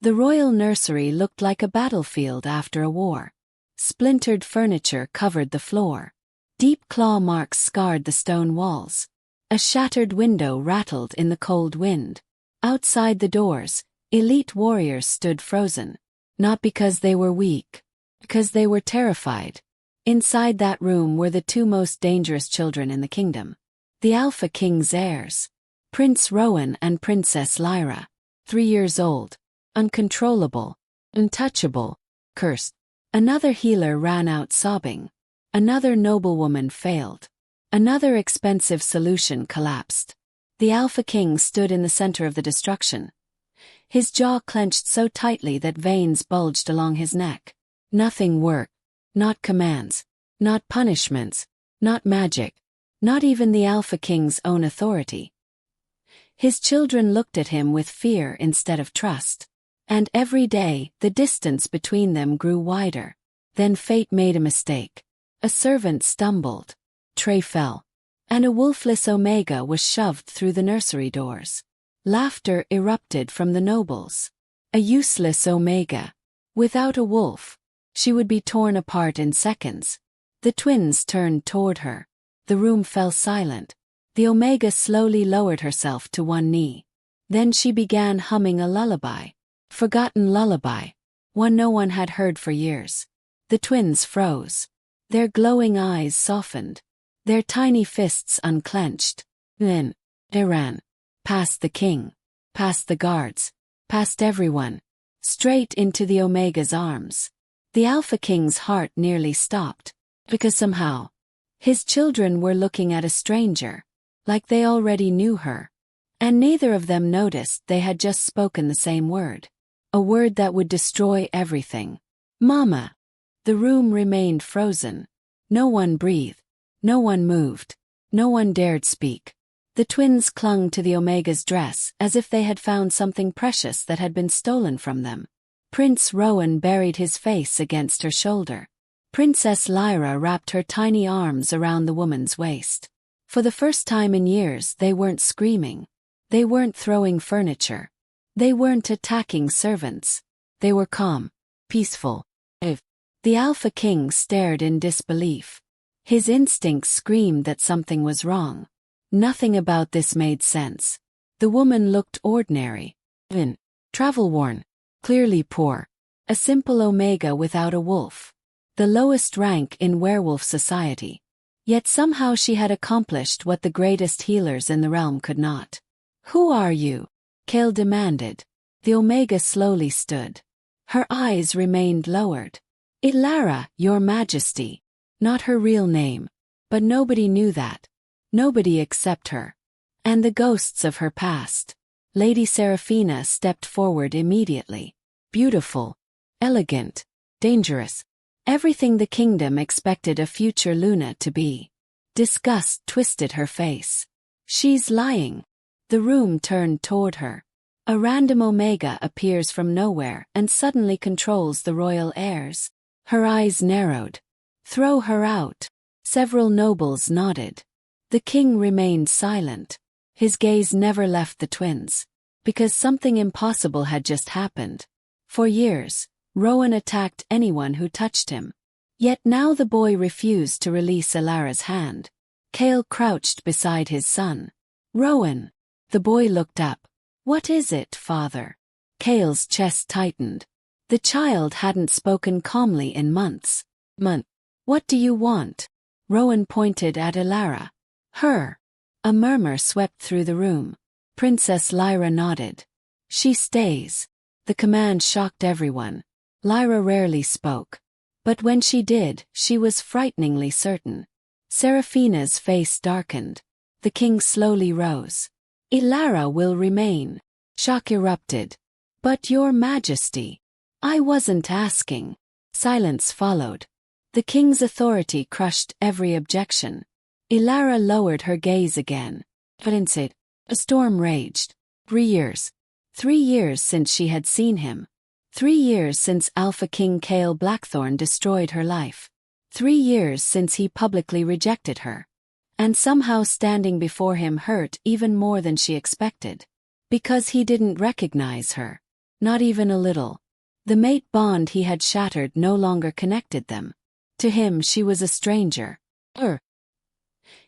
The royal nursery looked like a battlefield after a war. Splintered furniture covered the floor. Deep claw marks scarred the stone walls. A shattered window rattled in the cold wind. Outside the doors, elite warriors stood frozen. Not because they were weak, because they were terrified. Inside that room were the two most dangerous children in the kingdom. The Alpha King's heirs. Prince Rowan and Princess Lyra. 3 years old. Uncontrollable. Untouchable. Cursed. Another healer ran out sobbing. Another noblewoman failed. Another expensive solution collapsed. The Alpha King stood in the center of the destruction. His jaw clenched so tightly that veins bulged along his neck. Nothing worked. Not commands. Not punishments. Not magic. Not even the Alpha King's own authority. His children looked at him with fear instead of trust. And every day, the distance between them grew wider. Then fate made a mistake. A servant stumbled. Tray fell. And a Wolfless Omega was shoved through the nursery doors. Laughter erupted from the nobles. A useless Omega. Without a wolf, she would be torn apart in seconds. The twins turned toward her. The room fell silent. The Omega slowly lowered herself to one knee. Then she began humming a lullaby. Forgotten lullaby. One no one had heard for years. The twins froze. Their glowing eyes softened. Their tiny fists unclenched. Then, they ran. Past the king. Past the guards. Past everyone. Straight into the Omega's arms. The Alpha King's heart nearly stopped. Because somehow, his children were looking at a stranger. Like they already knew her. And neither of them noticed they had just spoken the same word. A word that would destroy everything. Mama. The room remained frozen. No one breathed. No one moved. No one dared speak. The twins clung to the Omega's dress as if they had found something precious that had been stolen from them. Prince Rowan buried his face against her shoulder. Princess Lyra wrapped her tiny arms around the woman's waist. For the first time in years, they weren't screaming. They weren't throwing furniture. They weren't attacking servants. They were calm, peaceful. The Alpha King stared in disbelief. His instincts screamed that something was wrong. Nothing about this made sense. The woman looked ordinary. Travel-worn. Clearly poor. A simple Omega without a wolf. The lowest rank in werewolf society. Yet somehow she had accomplished what the greatest healers in the realm could not. Who are you? Kael demanded. The Omega slowly stood. Her eyes remained lowered. Elara, your majesty. Not her real name. But nobody knew that. Nobody except her. And the ghosts of her past. Lady Seraphina stepped forward immediately. Beautiful. Elegant. Dangerous. Everything the kingdom expected a future Luna to be. Disgust twisted her face. She's lying. The room turned toward her. A random Omega appears from nowhere and suddenly controls the royal heirs. Her eyes narrowed. Throw her out. Several nobles nodded. The king remained silent. His gaze never left the twins. Because something impossible had just happened. For years, Rowan attacked anyone who touched him. Yet now the boy refused to release Elara's hand. Kael crouched beside his son. Rowan. The boy looked up. What is it, father? Kael's chest tightened. The child hadn't spoken calmly in months. What do you want? Rowan pointed at Elara. Her. A murmur swept through the room. Princess Lyra nodded. She stays. The command shocked everyone. Lyra rarely spoke. But when she did, she was frighteningly certain. Seraphina's face darkened. The king slowly rose. Elara will remain. Shock erupted. But your majesty. I wasn't asking. Silence followed. The king's authority crushed every objection. Elara lowered her gaze again. A storm raged. 3 years. 3 years since she had seen him. 3 years since Alpha King Kael Blackthorn destroyed her life. 3 years since he publicly rejected her. And somehow standing before him hurt even more than she expected. Because he didn't recognize her. Not even a little. The mate bond he had shattered no longer connected them. To him she was a stranger.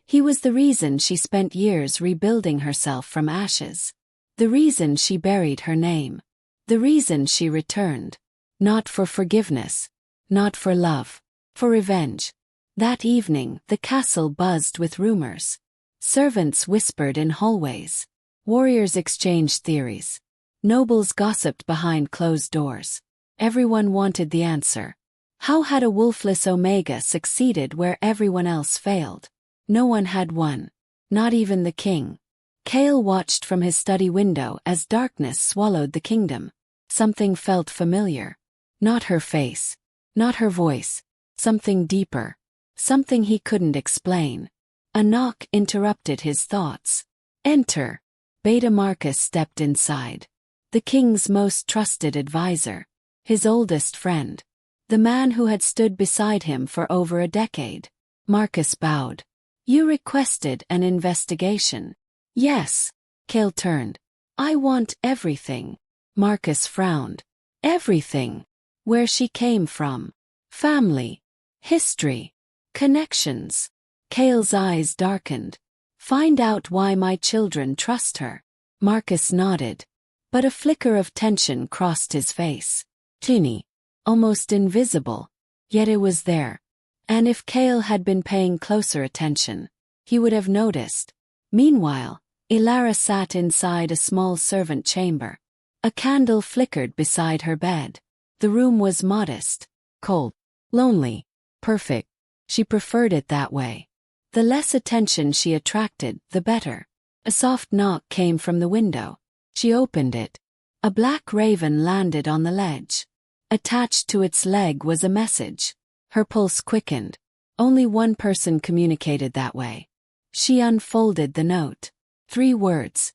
He was the reason she spent years rebuilding herself from ashes. The reason she buried her name. The reason she returned. Not for forgiveness. Not for love. For revenge. That evening, the castle buzzed with rumors. Servants whispered in hallways. Warriors exchanged theories. Nobles gossiped behind closed doors. Everyone wanted the answer. How had a Wolfless Omega succeeded where everyone else failed? No one had won. Not even the king. Kael watched from his study window as darkness swallowed the kingdom. Something felt familiar. Not her face. Not her voice. Something deeper. Something he couldn't explain. A knock interrupted his thoughts. Enter. Beta Marcus stepped inside. The king's most trusted advisor. His oldest friend. The man who had stood beside him for over a decade. Marcus bowed. You requested an investigation. Yes. Kael turned. I want everything. Marcus frowned. Everything. Where she came from. Family. History. Connections. Kael's eyes darkened. Find out why my children trust her. Marcus nodded. But a flicker of tension crossed his face. Teeny. Almost invisible. Yet it was there. And if Kael had been paying closer attention, he would have noticed. Meanwhile, Elara sat inside a small servant chamber. A candle flickered beside her bed. The room was modest, cold, lonely, perfect. She preferred it that way. The less attention she attracted, the better. A soft knock came from the window. She opened it. A black raven landed on the ledge. Attached to its leg was a message. Her pulse quickened. Only one person communicated that way. She unfolded the note. 3 words.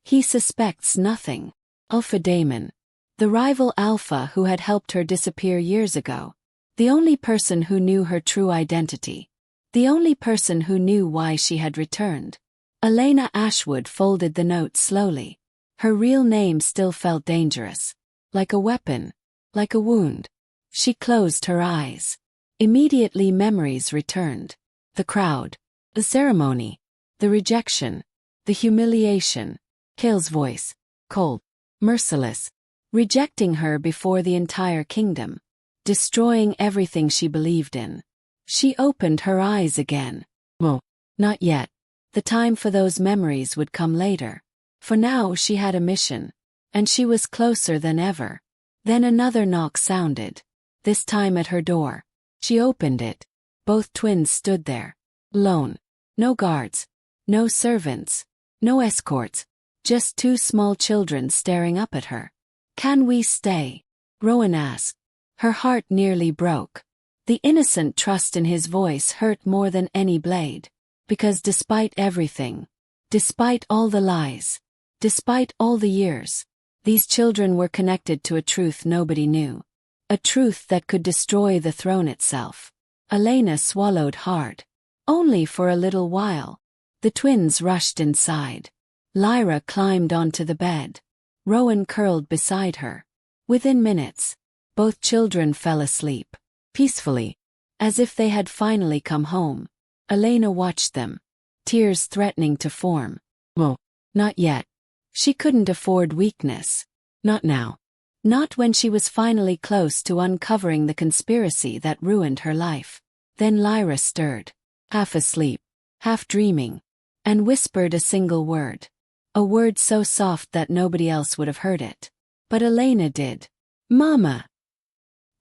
He suspects nothing. Alpha Daemon. The rival Alpha who had helped her disappear years ago. The only person who knew her true identity. The only person who knew why she had returned. Elena Ashwood folded the note slowly. Her real name still felt dangerous. Like a weapon. Like a wound. She closed her eyes. Immediately memories returned. The crowd. The ceremony. The rejection. The humiliation. Kael's voice. Cold. Merciless. Rejecting her before the entire kingdom. Destroying everything she believed in. She opened her eyes again. Oh, not yet. The time for those memories would come later. For now she had a mission. And she was closer than ever. Then another knock sounded. This time at her door. She opened it. Both twins stood there. Alone. No guards. No servants. No escorts. Just 2 small children staring up at her. Can we stay? Rowan asked. Her heart nearly broke. The innocent trust in his voice hurt more than any blade. Because despite everything, despite all the lies, despite all the years, these children were connected to a truth nobody knew. A truth that could destroy the throne itself. Elena swallowed hard. Only for a little while. The twins rushed inside. Lyra climbed onto the bed. Rowan curled beside her. Within minutes, both children fell asleep. Peacefully. As if they had finally come home. Elena watched them. Tears threatening to form. Oh, not yet. She couldn't afford weakness. Not now. Not when she was finally close to uncovering the conspiracy that ruined her life. Then Lyra stirred. Half asleep. Half dreaming. And whispered a single word. A word so soft that nobody else would have heard it. But Elena did. Mama!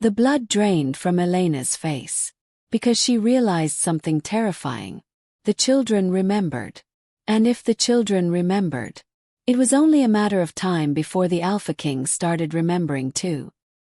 The blood drained from Elena's face. Because she realized something terrifying. The children remembered. And if the children remembered, it was only a matter of time before the Alpha King started remembering too.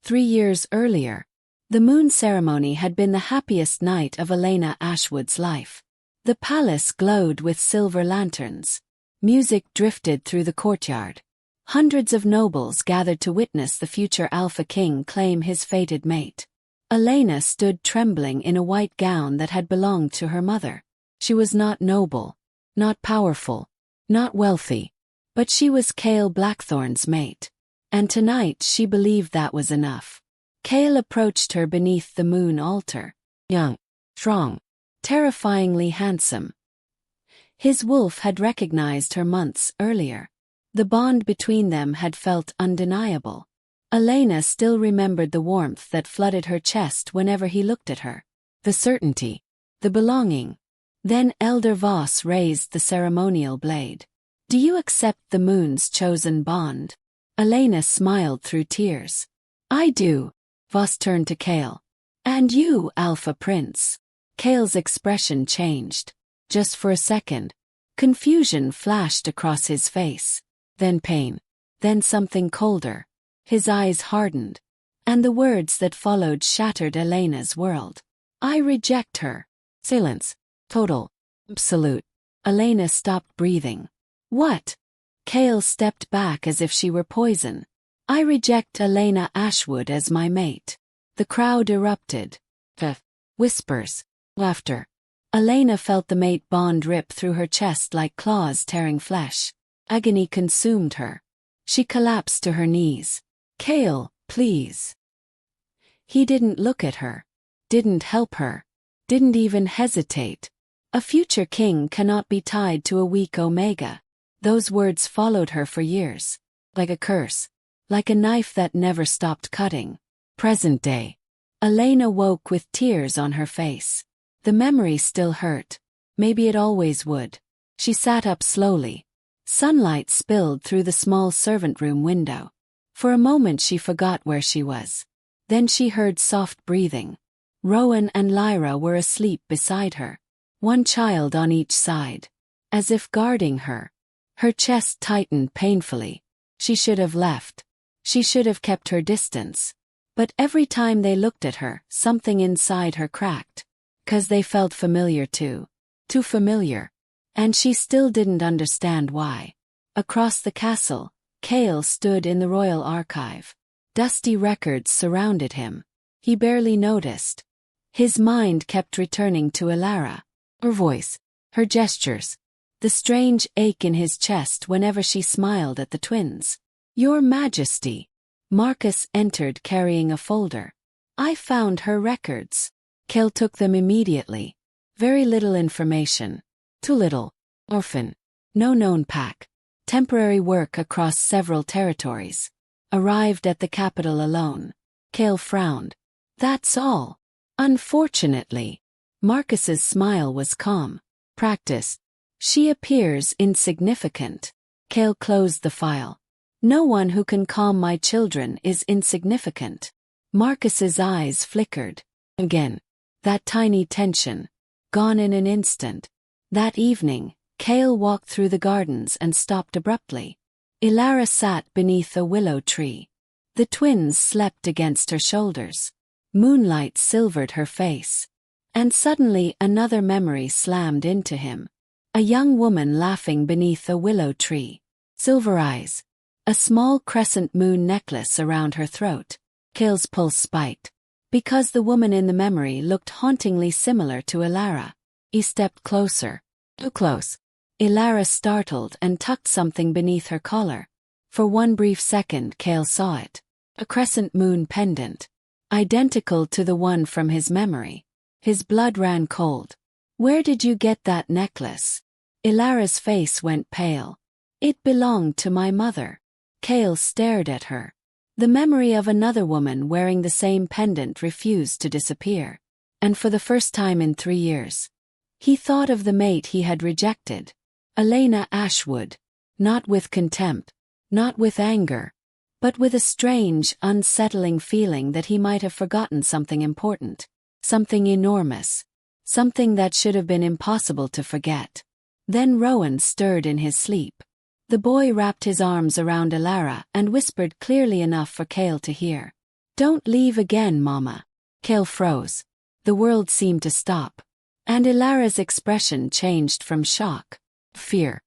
3 years earlier, the moon ceremony had been the happiest night of Elena Ashwood's life. The palace glowed with silver lanterns. Music drifted through the courtyard. Hundreds of nobles gathered to witness the future Alpha King claim his fated mate. Elena stood trembling in a white gown that had belonged to her mother. She was not noble, not powerful, not wealthy, but she was Kael Blackthorn's mate. And tonight she believed that was enough. Kael approached her beneath the moon altar. Young, strong, terrifyingly handsome. His wolf had recognized her months earlier. The bond between them had felt undeniable. Elena still remembered the warmth that flooded her chest whenever he looked at her. The certainty. The belonging. Then Elder Voss raised the ceremonial blade. Do you accept the moon's chosen bond? Elena smiled through tears. I do. Voss turned to Kael. And you, Alpha Prince. Kael's expression changed. Just for a second. Confusion flashed across his face. Then pain. Then something colder. His eyes hardened. And the words that followed shattered Elena's world. I reject her. Silence. Total. Absolute. Elena stopped breathing. What? Kael stepped back as if she were poison. I reject Elena Ashwood as my mate. The crowd erupted. Whispers. Laughter. Elena felt the mate bond rip through her chest like claws tearing flesh. Agony consumed her. She collapsed to her knees. Kael, please. He didn't look at her. Didn't help her. Didn't even hesitate. A future king cannot be tied to a weak Omega. Those words followed her for years. Like a curse. Like a knife that never stopped cutting. Present day. Elena woke with tears on her face. The memory still hurt. Maybe it always would. She sat up slowly. Sunlight spilled through the small servant room window. For a moment she forgot where she was. Then she heard soft breathing. Rowan and Lyra were asleep beside her. One child on each side. As if guarding her. Her chest tightened painfully. She should have left. She should have kept her distance. But every time they looked at her, something inside her cracked. 'Cause they felt familiar too. Too familiar. And she still didn't understand why. Across the castle, Kael stood in the royal archive. Dusty records surrounded him. He barely noticed. His mind kept returning to Elara. Her voice. Her gestures. The strange ache in his chest whenever she smiled at the twins. Your Majesty. Marcus entered carrying a folder. I found her records. Kael took them immediately. Very little information. Too little. Orphan. No known pack. Temporary work across several territories. Arrived at the capital alone. Kael frowned. That's all. Unfortunately. Marcus's smile was calm. Practice. She appears insignificant. Kael closed the file. No one who can calm my children is insignificant. Marcus's eyes flickered. Again. That tiny tension. Gone in an instant. That evening, Kael walked through the gardens and stopped abruptly. Elara sat beneath a willow tree. The twins slept against her shoulders. Moonlight silvered her face. And suddenly another memory slammed into him. A young woman laughing beneath a willow tree. Silver eyes. A small crescent moon necklace around her throat. Kael's pulse spiked. Because the woman in the memory looked hauntingly similar to Elara. He stepped closer. Too close. Elara startled and tucked something beneath her collar. For one brief second Kael saw it. A crescent moon pendant. Identical to the one from his memory. His blood ran cold. Where did you get that necklace? Elara's face went pale. It belonged to my mother. Kael stared at her. The memory of another woman wearing the same pendant refused to disappear. And for the first time in 3 years. He thought of the mate he had rejected. Elena Ashwood. Not with contempt. Not with anger. But with a strange, unsettling feeling that he might have forgotten something important. Something enormous. Something that should have been impossible to forget. Then Rowan stirred in his sleep. The boy wrapped his arms around Elara and whispered clearly enough for Kael to hear. Don't leave again, Mama. Kael froze. The world seemed to stop. And Elara's expression changed from shock. Fear.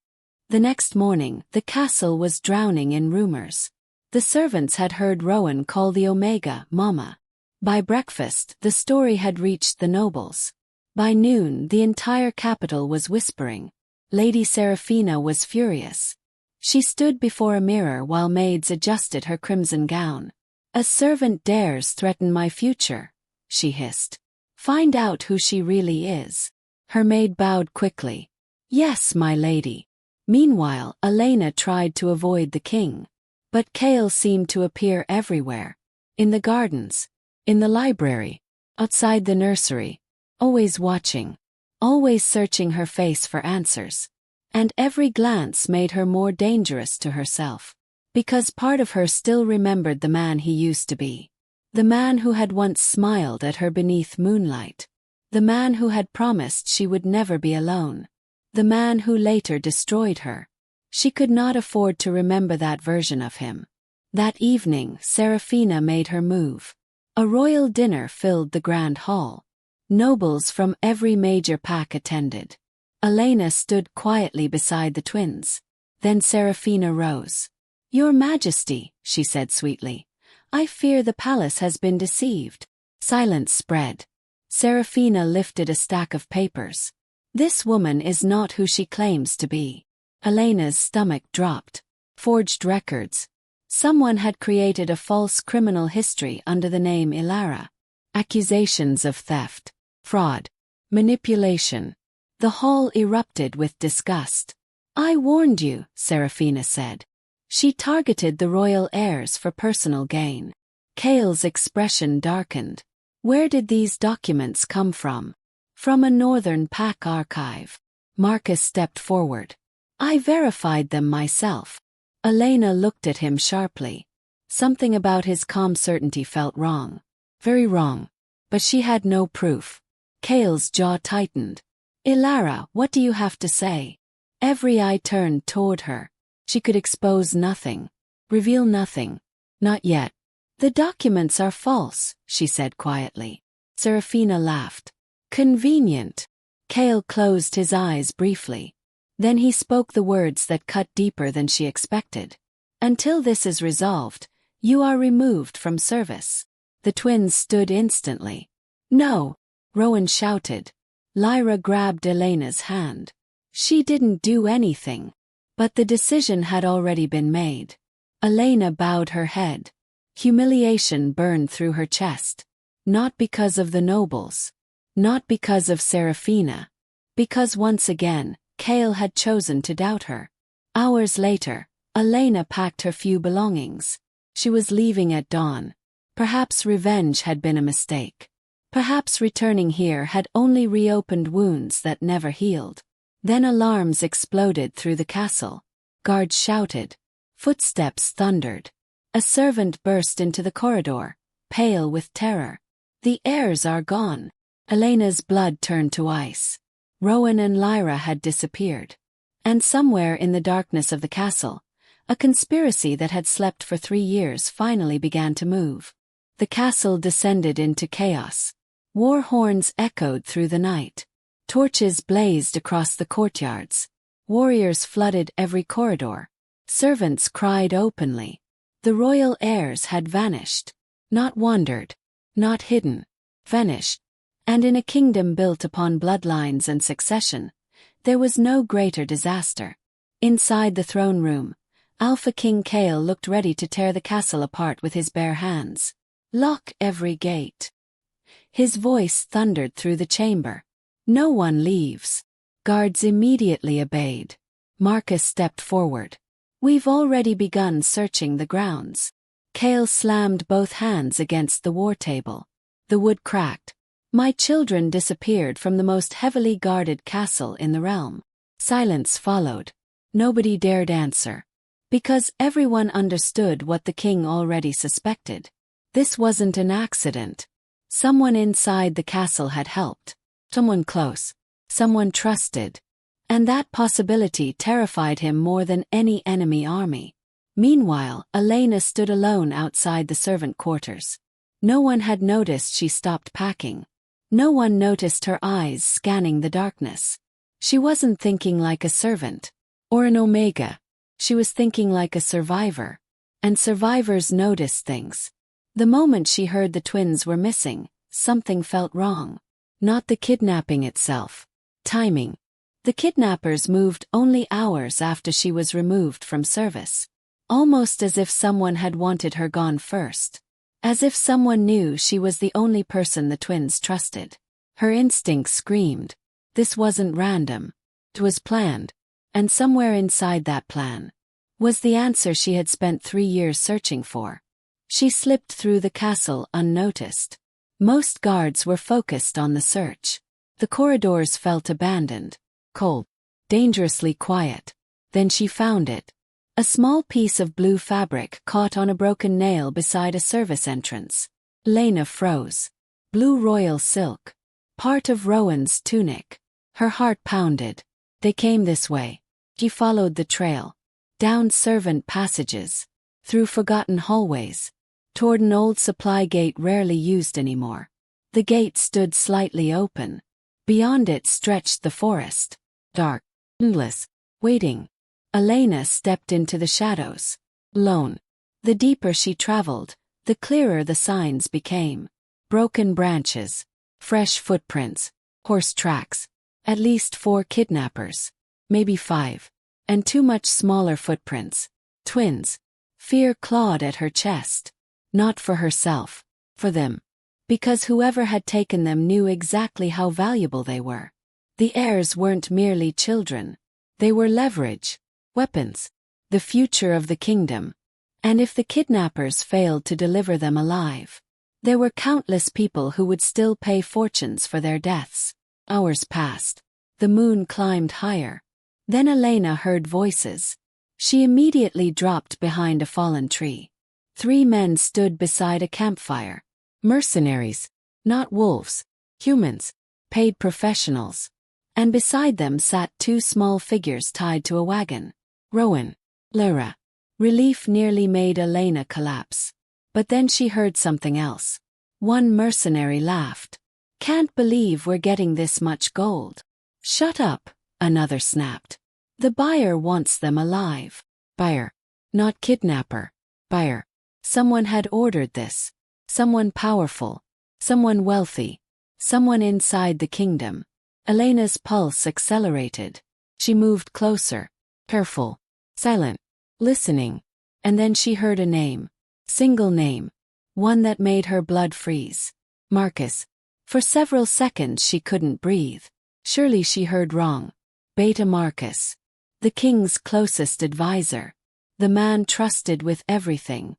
The next morning, the castle was drowning in rumors. The servants had heard Rowan call the Omega Mama. By breakfast, the story had reached the nobles. By noon, the entire capital was whispering. Lady Seraphina was furious. She stood before a mirror while maids adjusted her crimson gown. "A servant dares threaten my future," she hissed. "Find out who she really is." Her maid bowed quickly. "Yes, my lady." Meanwhile, Elena tried to avoid the king. But Kael seemed to appear everywhere. In the gardens, in the library, outside the nursery, always watching, always searching her face for answers. And every glance made her more dangerous to herself. Because part of her still remembered the man he used to be. The man who had once smiled at her beneath moonlight. The man who had promised she would never be alone. The man who later destroyed her. She could not afford to remember that version of him. That evening, Serafina made her move. A royal dinner filled the grand hall. Nobles from every major pack attended. Elena stood quietly beside the twins. Then Serafina rose. "Your Majesty," she said sweetly, "I fear the palace has been deceived." Silence spread. Serafina lifted a stack of papers. "This woman is not who she claims to be." Elena's stomach dropped. Forged records. Someone had created a false criminal history under the name Elara. Accusations of theft, fraud, manipulation. The hall erupted with disgust. "I warned you," Serafina said. She targeted the royal heirs for personal gain. Kael's expression darkened. "Where did these documents come from?" "From a northern pack archive." Marcus stepped forward. "I verified them myself." Elena looked at him sharply. Something about his calm certainty felt wrong. Very wrong. But she had no proof. Kael's jaw tightened. "Elara, what do you have to say?" Every eye turned toward her. She could expose nothing. Reveal nothing. Not yet. "The documents are false," she said quietly. Serafina laughed. "Convenient." Kael closed his eyes briefly. Then he spoke the words that cut deeper than she expected. "Until this is resolved, you are removed from service." The twins stood instantly. "No!" Rowan shouted. Lyra grabbed Elena's hand. She didn't do anything. But the decision had already been made. Elena bowed her head. Humiliation burned through her chest. Not because of the nobles. Not because of Serafina. Because once again, Kael had chosen to doubt her. Hours later, Elena packed her few belongings. She was leaving at dawn. Perhaps revenge had been a mistake. Perhaps returning here had only reopened wounds that never healed. Then alarms exploded through the castle. Guards shouted. Footsteps thundered. A servant burst into the corridor, pale with terror. "The heirs are gone." Elena's blood turned to ice. Rowan and Lyra had disappeared. And somewhere in the darkness of the castle, a conspiracy that had slept for 3 years finally began to move. The castle descended into chaos. War horns echoed through the night. Torches blazed across the courtyards. Warriors flooded every corridor. Servants cried openly. The royal heirs had vanished. Not wandered. Not hidden. Vanished. And in a kingdom built upon bloodlines and succession, there was no greater disaster. Inside the throne room, Alpha King Kael looked ready to tear the castle apart with his bare hands. "Lock every gate." His voice thundered through the chamber. "No one leaves." Guards immediately obeyed. Marcus stepped forward. "We've already begun searching the grounds." Kael slammed both hands against the war table. The wood cracked. "My children disappeared from the most heavily guarded castle in the realm." Silence followed. Nobody dared answer. Because everyone understood what the king already suspected. This wasn't an accident. Someone inside the castle had helped. Someone close. Someone trusted. And that possibility terrified him more than any enemy army. Meanwhile, Elena stood alone outside the servant quarters. No one had noticed she stopped packing. No one noticed her eyes scanning the darkness. She wasn't thinking like a servant. Or an Omega. She was thinking like a survivor. And survivors notice things. The moment she heard the twins were missing, something felt wrong. Not the kidnapping itself. Timing. The kidnappers moved only hours after she was removed from service. Almost as if someone had wanted her gone first. As if someone knew she was the only person the twins trusted. Her instinct screamed. This wasn't random. It was planned. And somewhere inside that plan was the answer she had spent 3 years searching for. She slipped through the castle unnoticed. Most guards were focused on the search. The corridors felt abandoned, cold, dangerously quiet. Then she found it. A small piece of blue fabric caught on a broken nail beside a service entrance. Elena froze. Blue royal silk. Part of Rowan's tunic. Her heart pounded. They came this way. She followed the trail. Down servant passages. Through forgotten hallways. Toward an old supply gate rarely used anymore. The gate stood slightly open. Beyond it stretched the forest. Dark. Endless. Waiting. Elena stepped into the shadows. Alone. The deeper she traveled, the clearer the signs became. Broken branches. Fresh footprints. Horse tracks. At least 4 kidnappers. Maybe 5. And 2 much smaller footprints. Twins. Fear clawed at her chest. Not for herself. For them. Because whoever had taken them knew exactly how valuable they were. The heirs weren't merely children. They were leverage. Weapons. The future of the kingdom. And if the kidnappers failed to deliver them alive, there were countless people who would still pay fortunes for their deaths. Hours passed. The moon climbed higher. Then Elena heard voices. She immediately dropped behind a fallen tree. 3 men stood beside a campfire. Mercenaries. Not wolves. Humans. Paid professionals. And beside them sat 2 small figures tied to a wagon. Rowan. Elara. Relief nearly made Elena collapse. But then she heard something else. One mercenary laughed. Can't believe we're getting this much gold. Shut up, another snapped. The buyer wants them alive. Buyer. Not kidnapper. Buyer. Someone had ordered this. Someone powerful. Someone wealthy. Someone inside the kingdom. Elena's pulse accelerated. She moved closer. Careful. Silent. Listening. And then she heard a name. Single name. One that made her blood freeze. Marcus. For several seconds she couldn't breathe. Surely she heard wrong. Beta Marcus. The king's closest advisor. The man trusted with everything.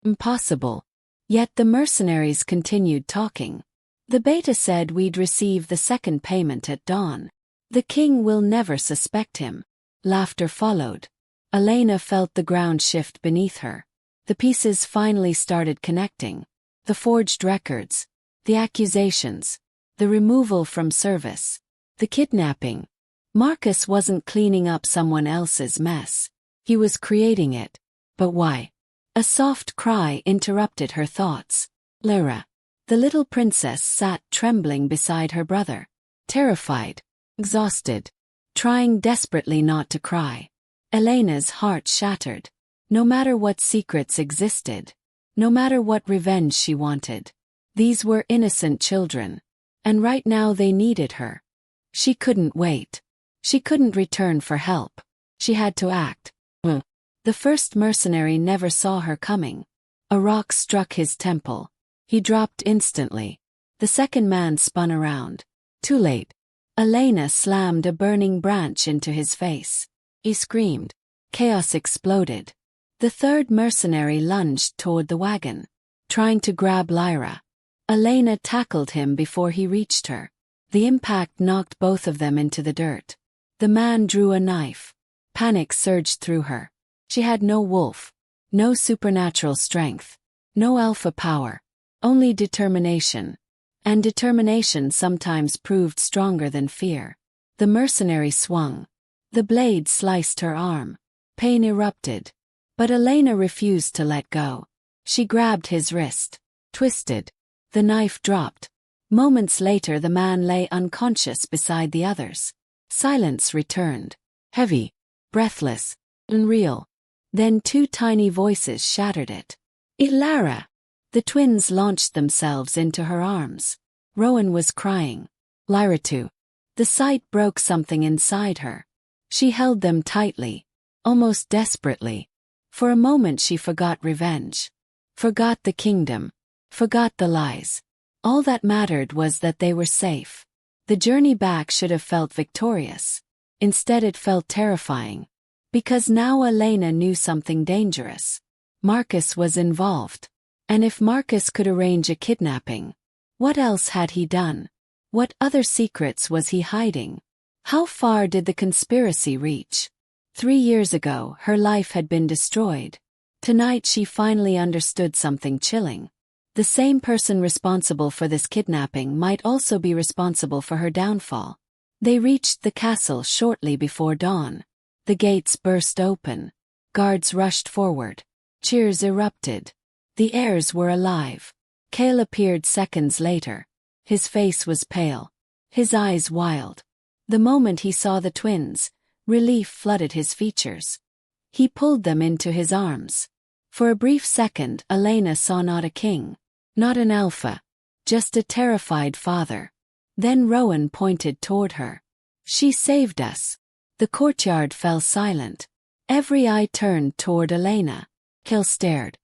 Impossible. Yet the mercenaries continued talking. The beta said we'd receive the second payment at dawn. The king will never suspect him. Laughter followed. Elena felt the ground shift beneath her. The pieces finally started connecting. The forged records. The accusations. The removal from service. The kidnapping. Marcus wasn't cleaning up someone else's mess. He was creating it. But why? A soft cry interrupted her thoughts. Elara. The little princess sat trembling beside her brother. Terrified. Exhausted. Trying desperately not to cry. Elena's heart shattered. No matter what secrets existed. No matter what revenge she wanted. These were innocent children. And right now they needed her. She couldn't wait. She couldn't return for help. She had to act. The first mercenary never saw her coming. A rock struck his temple. He dropped instantly. The second man spun around. Too late. Elena slammed a burning branch into his face. He screamed. Chaos exploded. The third mercenary lunged toward the wagon, trying to grab Elara. Elena tackled him before he reached her. The impact knocked both of them into the dirt. The man drew a knife. Panic surged through her. She had no wolf, no supernatural strength, no alpha power, only determination. And determination sometimes proved stronger than fear. The mercenary swung. The blade sliced her arm. Pain erupted. But Elena refused to let go. She grabbed his wrist. Twisted. The knife dropped. Moments later the man lay unconscious beside the others. Silence returned. Heavy. Breathless. Unreal. Then 2 tiny voices shattered it. Elara! The twins launched themselves into her arms. Rowan was crying. Elara too. The sight broke something inside her. She held them tightly, almost desperately. For a moment she forgot revenge. Forgot the kingdom. Forgot the lies. All that mattered was that they were safe. The journey back should have felt victorious. Instead it felt terrifying. Because now Elena knew something dangerous. Marcus was involved. And if Marcus could arrange a kidnapping, what else had he done? What other secrets was he hiding? How far did the conspiracy reach? 3 years ago, her life had been destroyed. Tonight she finally understood something chilling. The same person responsible for this kidnapping might also be responsible for her downfall. They reached the castle shortly before dawn. The gates burst open. Guards rushed forward. Cheers erupted. The heirs were alive. Kael appeared seconds later. His face was pale. His eyes wild. The moment he saw the twins, relief flooded his features. He pulled them into his arms. For a brief second, Elena saw not a king, not an alpha, just a terrified father. Then Rowan pointed toward her. She saved us. The courtyard fell silent. Every eye turned toward Elena. Kael stared.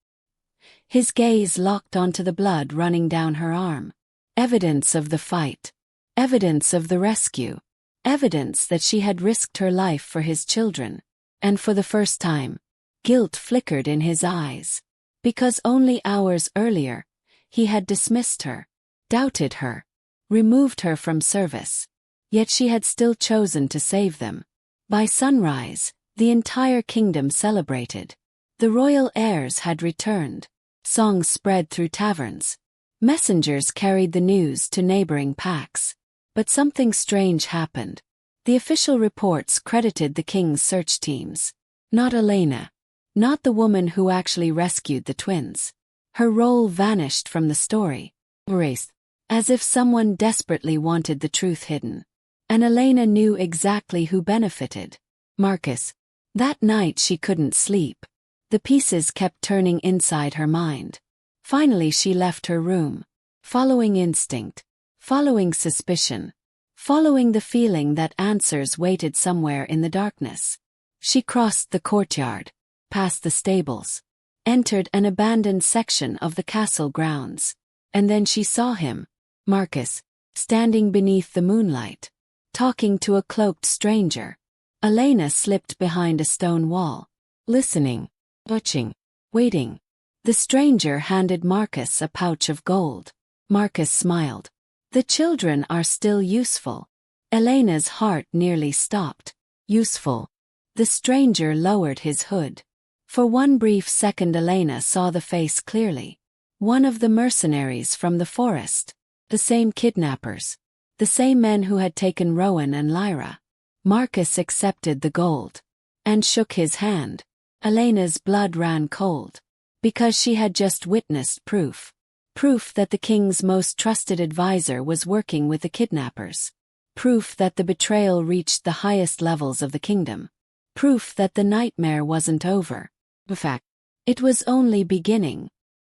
His gaze locked onto the blood running down her arm. Evidence of the fight. Evidence of the rescue. Evidence that she had risked her life for his children. And for the first time, guilt flickered in his eyes. Because only hours earlier, he had dismissed her, doubted her, removed her from service. Yet she had still chosen to save them. By sunrise, the entire kingdom celebrated. The royal heirs had returned. Songs spread through taverns. Messengers carried the news to neighboring packs. But something strange happened. The official reports credited the king's search teams. Not Elena. Not the woman who actually rescued the twins. Her role vanished from the story. Erased. As if someone desperately wanted the truth hidden. And Elena knew exactly who benefited. Marcus. That night she couldn't sleep. The pieces kept turning inside her mind. Finally she left her room. Following instinct. Following suspicion. Following the feeling that answers waited somewhere in the darkness. She crossed the courtyard. Past the stables. Entered an abandoned section of the castle grounds. And then she saw him. Marcus. Standing beneath the moonlight. Talking to a cloaked stranger. Elena slipped behind a stone wall. Listening. Watching. Waiting. The stranger handed Marcus a pouch of gold. Marcus smiled. The children are still useful. Elena's heart nearly stopped. Useful. The stranger lowered his hood. For one brief second Elena saw the face clearly. One of the mercenaries from the forest. The same kidnappers. The same men who had taken Rowan and Lyra. Marcus accepted the gold. And shook his hand. Elena's blood ran cold. Because she had just witnessed proof. Proof that the king's most trusted advisor was working with the kidnappers. Proof that the betrayal reached the highest levels of the kingdom. Proof that the nightmare wasn't over. In fact, it was only beginning.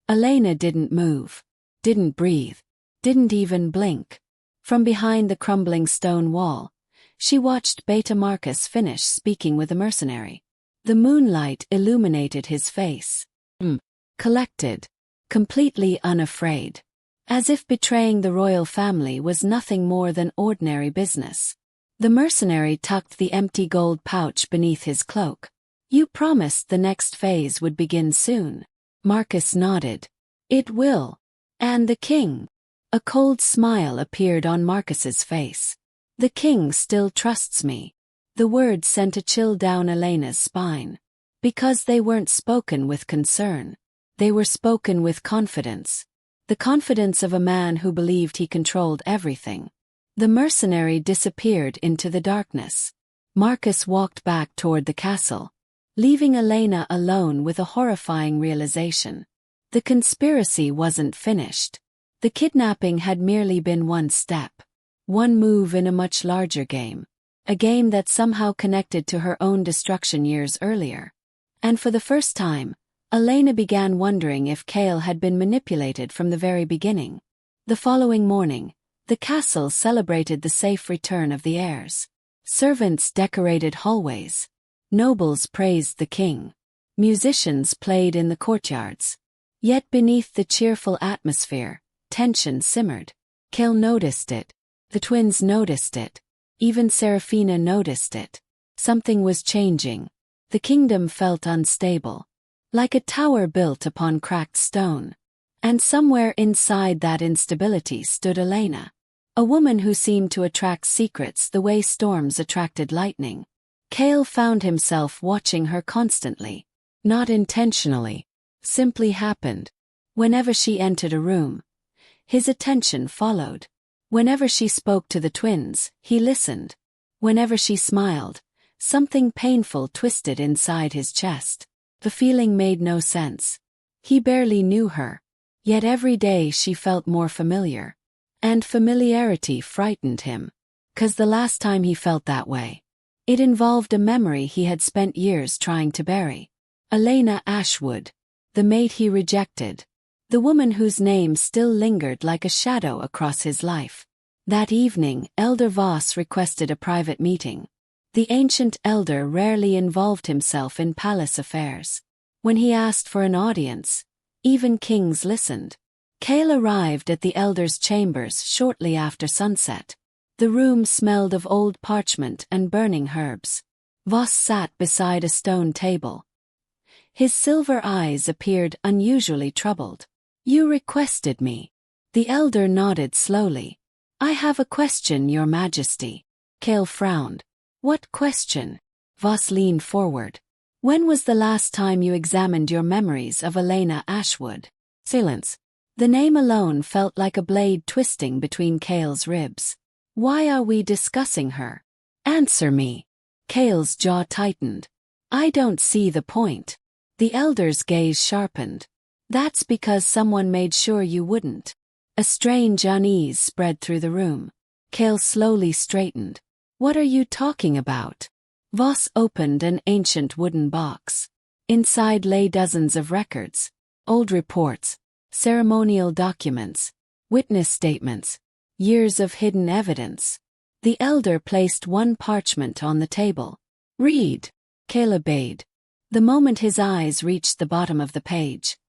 Elena didn't move. Didn't breathe. Didn't even blink. From behind the crumbling stone wall, she watched Beta Marcus finish speaking with a mercenary. The moonlight illuminated his face. Collected. Completely unafraid. As if betraying the royal family was nothing more than ordinary business. The mercenary tucked the empty gold pouch beneath his cloak. You promised the next phase would begin soon. Marcus nodded. It will. And the king. A cold smile appeared on Marcus's face. The king still trusts me. The words sent a chill down Elena's spine. Because they weren't spoken with concern. They were spoken with confidence. The confidence of a man who believed he controlled everything. The mercenary disappeared into the darkness. Marcus walked back toward the castle, leaving Elena alone with a horrifying realization. The conspiracy wasn't finished. The kidnapping had merely been one step. One move in a much larger game. A game that somehow connected to her own destruction years earlier. And for the first time, Elena began wondering if Kael had been manipulated from the very beginning. The following morning, The castle celebrated the safe return of the heirs. Servants decorated hallways. Nobles praised the king. Musicians played in the courtyards. Yet beneath the cheerful atmosphere, tension simmered. Kael noticed it. The twins noticed it. Even Serafina noticed it. Something was changing. The kingdom felt unstable, like a tower built upon cracked stone. And somewhere inside that instability stood Elara, a woman who seemed to attract secrets the way storms attracted lightning. Kael found himself watching her constantly. Not intentionally. Simply happened. Whenever she entered a room, his attention followed. Whenever she spoke to the twins, he listened. Whenever she smiled, something painful twisted inside his chest. The feeling made no sense. He barely knew her. Yet every day she felt more familiar. And familiarity frightened him. 'Cause the last time he felt that way, it involved a memory he had spent years trying to bury. Elara Ashwood. The mate he rejected. The woman whose name still lingered like a shadow across his life. That evening, Elder Voss requested a private meeting. The ancient elder rarely involved himself in palace affairs. When he asked for an audience, even kings listened. Kael arrived at the elder's chambers shortly after sunset. The room smelled of old parchment and burning herbs. Voss sat beside a stone table. His silver eyes appeared unusually troubled. "You requested me." The elder nodded slowly. "I have a question, Your Majesty." Kael frowned. "What question?" Voss leaned forward. "When was the last time you examined your memories of Elara Ashwood?" Silence. The name alone felt like a blade twisting between Kael's ribs. "Why are we discussing her? Answer me." Kael's jaw tightened. "I don't see the point." The elder's gaze sharpened. "That's because someone made sure you wouldn't." A strange unease spread through the room. Kael slowly straightened. "What are you talking about?" Voss opened an ancient wooden box. Inside lay dozens of records, old reports, ceremonial documents, witness statements, years of hidden evidence. The elder placed one parchment on the table. "Read." Kael obeyed. The moment his eyes reached the bottom of the page,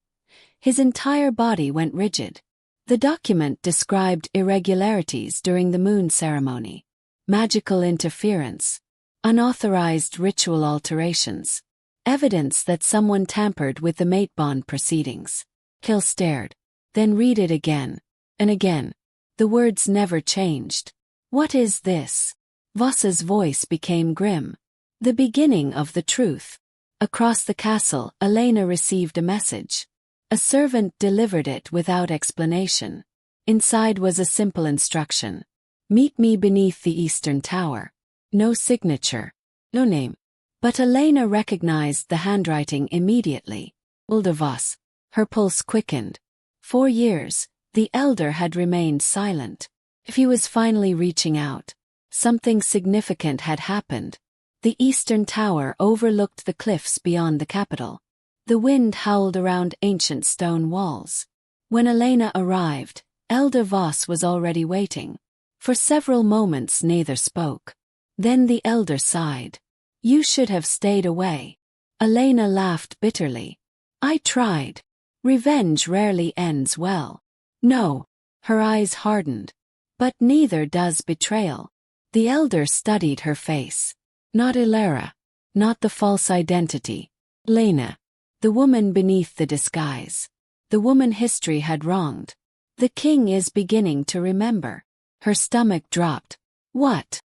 his entire body went rigid. The document described irregularities during the moon ceremony, magical interference, unauthorized ritual alterations, evidence that someone tampered with the mate bond proceedings. Kael stared. "Then read it again. And again." The words never changed. "What is this?" Voss's voice became grim. "The beginning of the truth." Across the castle, Elara received a message. A servant delivered it without explanation. Inside was a simple instruction. "Meet me beneath the eastern tower." No signature. No name. But Elara recognized the handwriting immediately. Elder Voss. Her pulse quickened. 4 years, the elder had remained silent. If he was finally reaching out, something significant had happened. The eastern tower overlooked the cliffs beyond the capital. The wind howled around ancient stone walls. When Elara arrived, Elder Voss was already waiting. For several moments neither spoke. Then the elder sighed. "You should have stayed away." Elara laughed bitterly. "I tried. Revenge rarely ends well." "No." Her eyes hardened. "But neither does betrayal." The elder studied her face. Not Elara. Not the false identity. Elara. The woman beneath the disguise. The woman history had wronged. The king is beginning to remember. Her stomach dropped. What?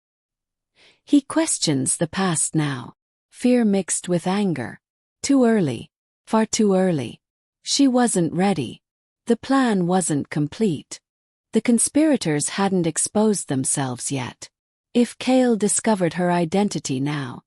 He questions the past now. Fear mixed with anger. Too early. Far too early. She wasn't ready. The plan wasn't complete. The conspirators hadn't exposed themselves yet. If Kael discovered her identity now,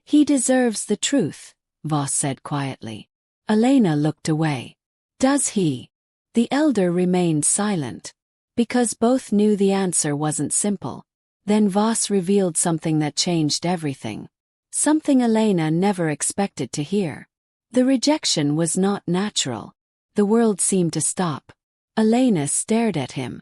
he deserves the truth, Voss said quietly. Elara looked away. Does he? The elder remained silent. Because both knew the answer wasn't simple. Then Voss revealed something that changed everything. Something Elara never expected to hear. The rejection was not natural. The world seemed to stop. Elara stared at him.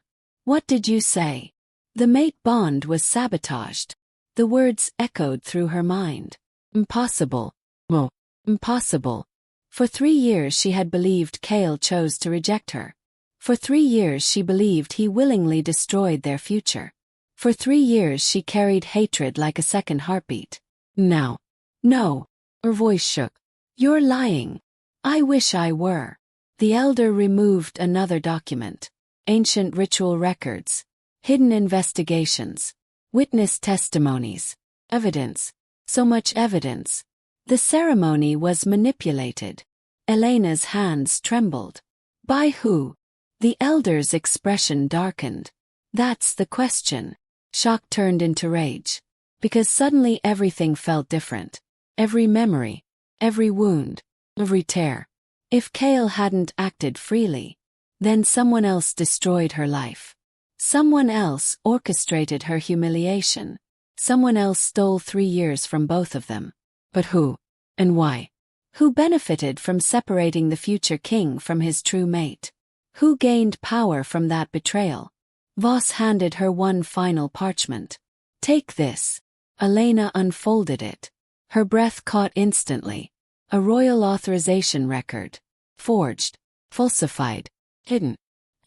What did you say? The mate bond was sabotaged. The words echoed through her mind. Impossible. Oh, impossible. For 3 years she had believed Kael chose to reject her. For 3 years she believed he willingly destroyed their future. For 3 years she carried hatred like a second heartbeat. Now. No. Her voice shook. You're lying. I wish I were. The elder removed another document. Ancient ritual records. Hidden investigations. Witness testimonies. Evidence. So much evidence. The ceremony was manipulated. Elena's hands trembled. By who? The elder's expression darkened. That's the question. Shock turned into rage. Because suddenly everything felt different. Every memory. Every wound. Every tear. If Kael hadn't acted freely, then someone else destroyed her life. Someone else orchestrated her humiliation. Someone else stole 3 years from both of them. But who? And why? Who benefited from separating the future king from his true mate? Who gained power from that betrayal? Voss handed her one final parchment. Take this. Elena unfolded it. Her breath caught instantly. A royal authorization record. Forged. Falsified. Hidden.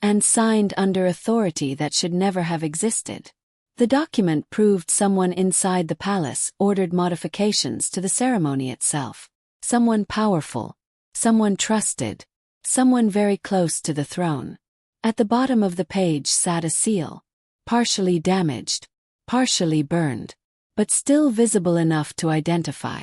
And signed under authority that should never have existed. The document proved someone inside the palace ordered modifications to the ceremony itself. Someone powerful. Someone trusted. Someone very close to the throne. At the bottom of the page sat a seal. Partially damaged. Partially burned. But still visible enough to identify.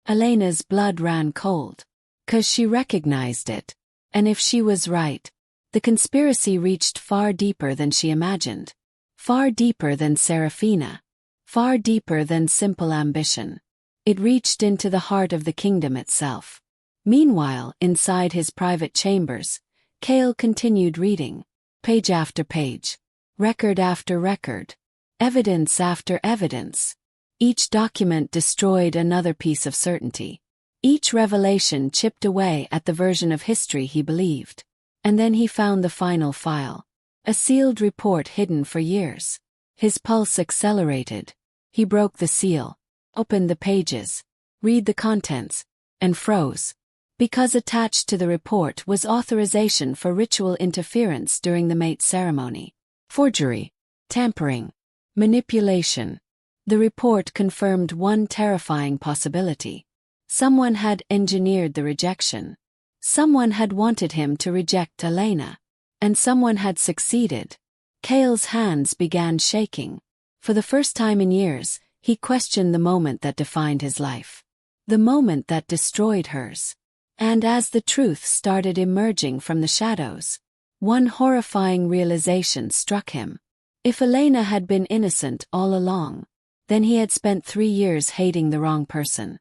Elena's blood ran cold. 'Cause she recognized it. And if she was right, the conspiracy reached far deeper than she imagined. Far deeper than Serafina. Far deeper than simple ambition. It reached into the heart of the kingdom itself. Meanwhile, inside his private chambers, Kael continued reading. Page after page. Record after record. Evidence after evidence. Each document destroyed another piece of certainty. Each revelation chipped away at the version of history he believed. And then he found the final file. A sealed report hidden for years. His pulse accelerated. He broke the seal, opened the pages, read the contents, and froze. Because attached to the report was authorization for ritual interference during the mate ceremony. Forgery. Tampering. Manipulation. The report confirmed one terrifying possibility. Someone had engineered the rejection. Someone had wanted him to reject Elena. And someone had succeeded. Kael's hands began shaking. For the first time in years, he questioned the moment that defined his life. The moment that destroyed hers. And as the truth started emerging from the shadows, one horrifying realization struck him. If Elena had been innocent all along, then he had spent 3 years hating the wrong person.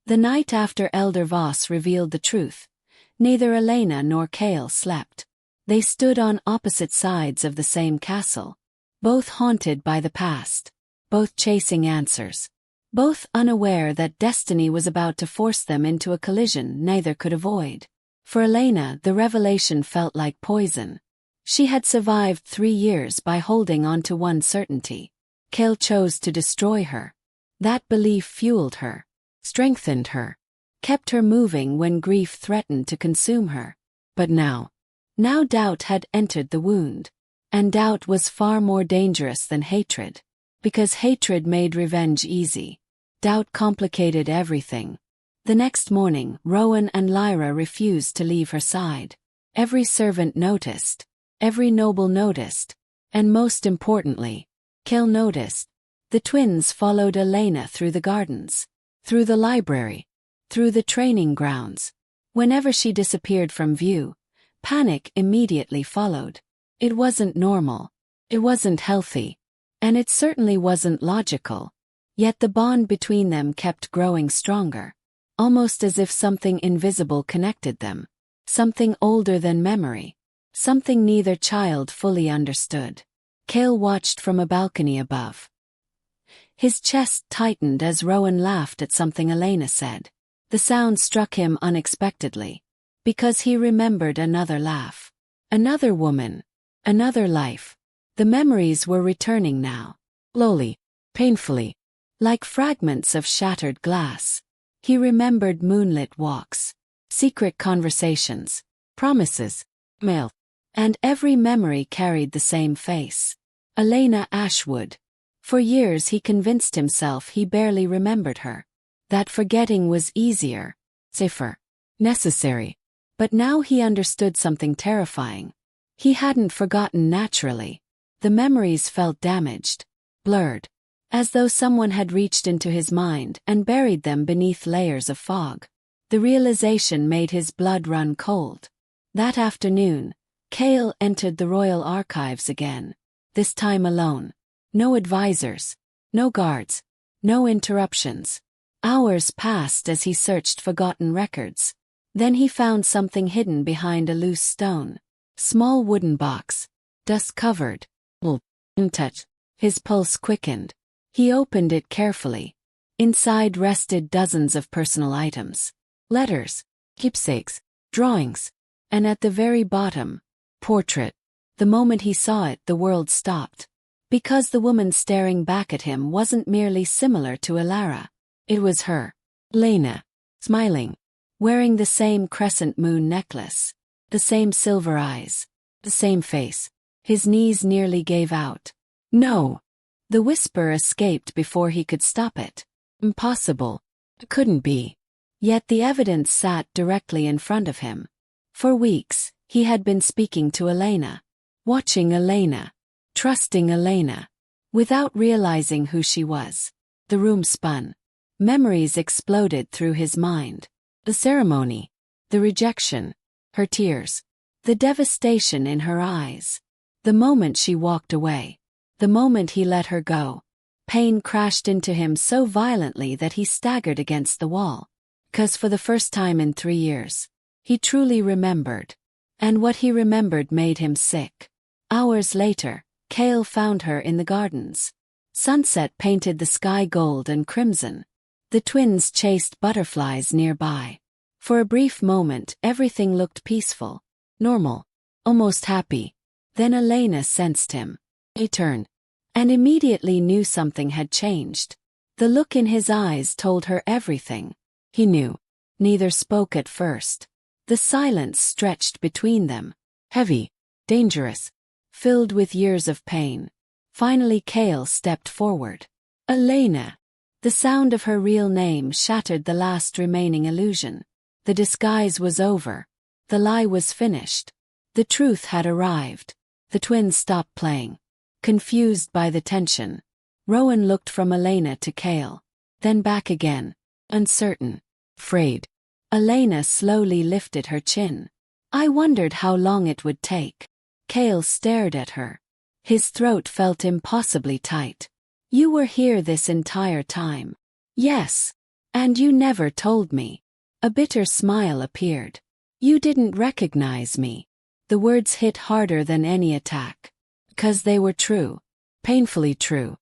The night after Elder Voss revealed the truth, neither Elena nor Kael slept. They stood on opposite sides of the same castle, both haunted by the past, both chasing answers, both unaware that destiny was about to force them into a collision neither could avoid. For Elena, the revelation felt like poison. She had survived 3 years by holding on to one certainty. Kael chose to destroy her. That belief fueled her, strengthened her, kept her moving when grief threatened to consume her. But now doubt had entered the wound. And doubt was far more dangerous than hatred. Because hatred made revenge easy. Doubt complicated everything. The next morning, Rowan and Lyra refused to leave her side. Every servant noticed. Every noble noticed. And most importantly, Kael noticed. The twins followed Elena through the gardens. Through the library. Through the training grounds. Whenever she disappeared from view, panic immediately followed. It wasn't normal. It wasn't healthy. And it certainly wasn't logical. Yet the bond between them kept growing stronger. Almost as if something invisible connected them. Something older than memory. Something neither child fully understood. Kael watched from a balcony above. His chest tightened as Rowan laughed at something Elena said. The sound struck him unexpectedly. Because he remembered another laugh. Another woman. Another life. The memories were returning now. Slowly, painfully, like fragments of shattered glass. He remembered moonlit walks, secret conversations, promises, mail, and every memory carried the same face. Elena Ashwood. For years he convinced himself he barely remembered her. That forgetting was easier, safer, necessary. But now he understood something terrifying. He hadn't forgotten naturally. The memories felt damaged, blurred, as though someone had reached into his mind and buried them beneath layers of fog. The realization made his blood run cold. That afternoon, Kael entered the royal archives again, this time alone. No advisors, no guards, no interruptions. Hours passed as he searched forgotten records. Then he found something hidden behind a loose stone. Small wooden box, dust-covered, untouched. His pulse quickened. He opened it carefully. Inside rested dozens of personal items. Letters, keepsakes, drawings, and at the very bottom, portrait. The moment he saw it, the world stopped. Because the woman staring back at him wasn't merely similar to Elara. It was her, Lena, smiling, wearing the same crescent moon necklace, the same silver eyes, the same face. His knees nearly gave out. No! The whisper escaped before he could stop it. Impossible. It couldn't be. Yet the evidence sat directly in front of him. For weeks, he had been speaking to Elena, watching Elena, trusting Elena, without realizing who she was. The room spun. Memories exploded through his mind. The ceremony, the rejection, her tears, the devastation in her eyes. The moment she walked away, the moment he let her go, pain crashed into him so violently that he staggered against the wall. 'Cause for the first time in 3 years, he truly remembered. And what he remembered made him sick. Hours later, Kael found her in the gardens. Sunset painted the sky gold and crimson. The twins chased butterflies nearby. For a brief moment, everything looked peaceful, normal, almost happy. Then Elena sensed him. He turned, and immediately knew something had changed. The look in his eyes told her everything. He knew. Neither spoke at first. The silence stretched between them, heavy, dangerous, filled with years of pain. Finally Kael stepped forward. Elena. The sound of her real name shattered the last remaining illusion. The disguise was over. The lie was finished. The truth had arrived. The twins stopped playing, confused by the tension. Rowan looked from Elena to Kael, then back again, uncertain, afraid. Elena slowly lifted her chin. I wondered how long it would take. Kael stared at her. His throat felt impossibly tight. You were here this entire time. Yes. And you never told me. A bitter smile appeared. You didn't recognize me. The words hit harder than any attack. 'Cause they were true. Painfully true.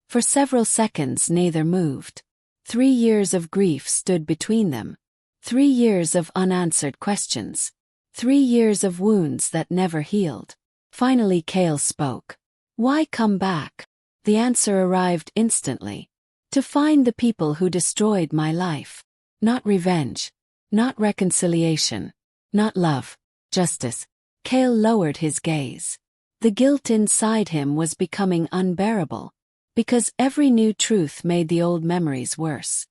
For several seconds neither moved. 3 years of grief stood between them. 3 years of unanswered questions. 3 years of wounds that never healed. Finally Kael spoke. Why come back? The answer arrived instantly. To find the people who destroyed my life. Not revenge. Not reconciliation. Not love. Justice. Kael lowered his gaze. The guilt inside him was becoming unbearable. Because every new truth made the old memories worse.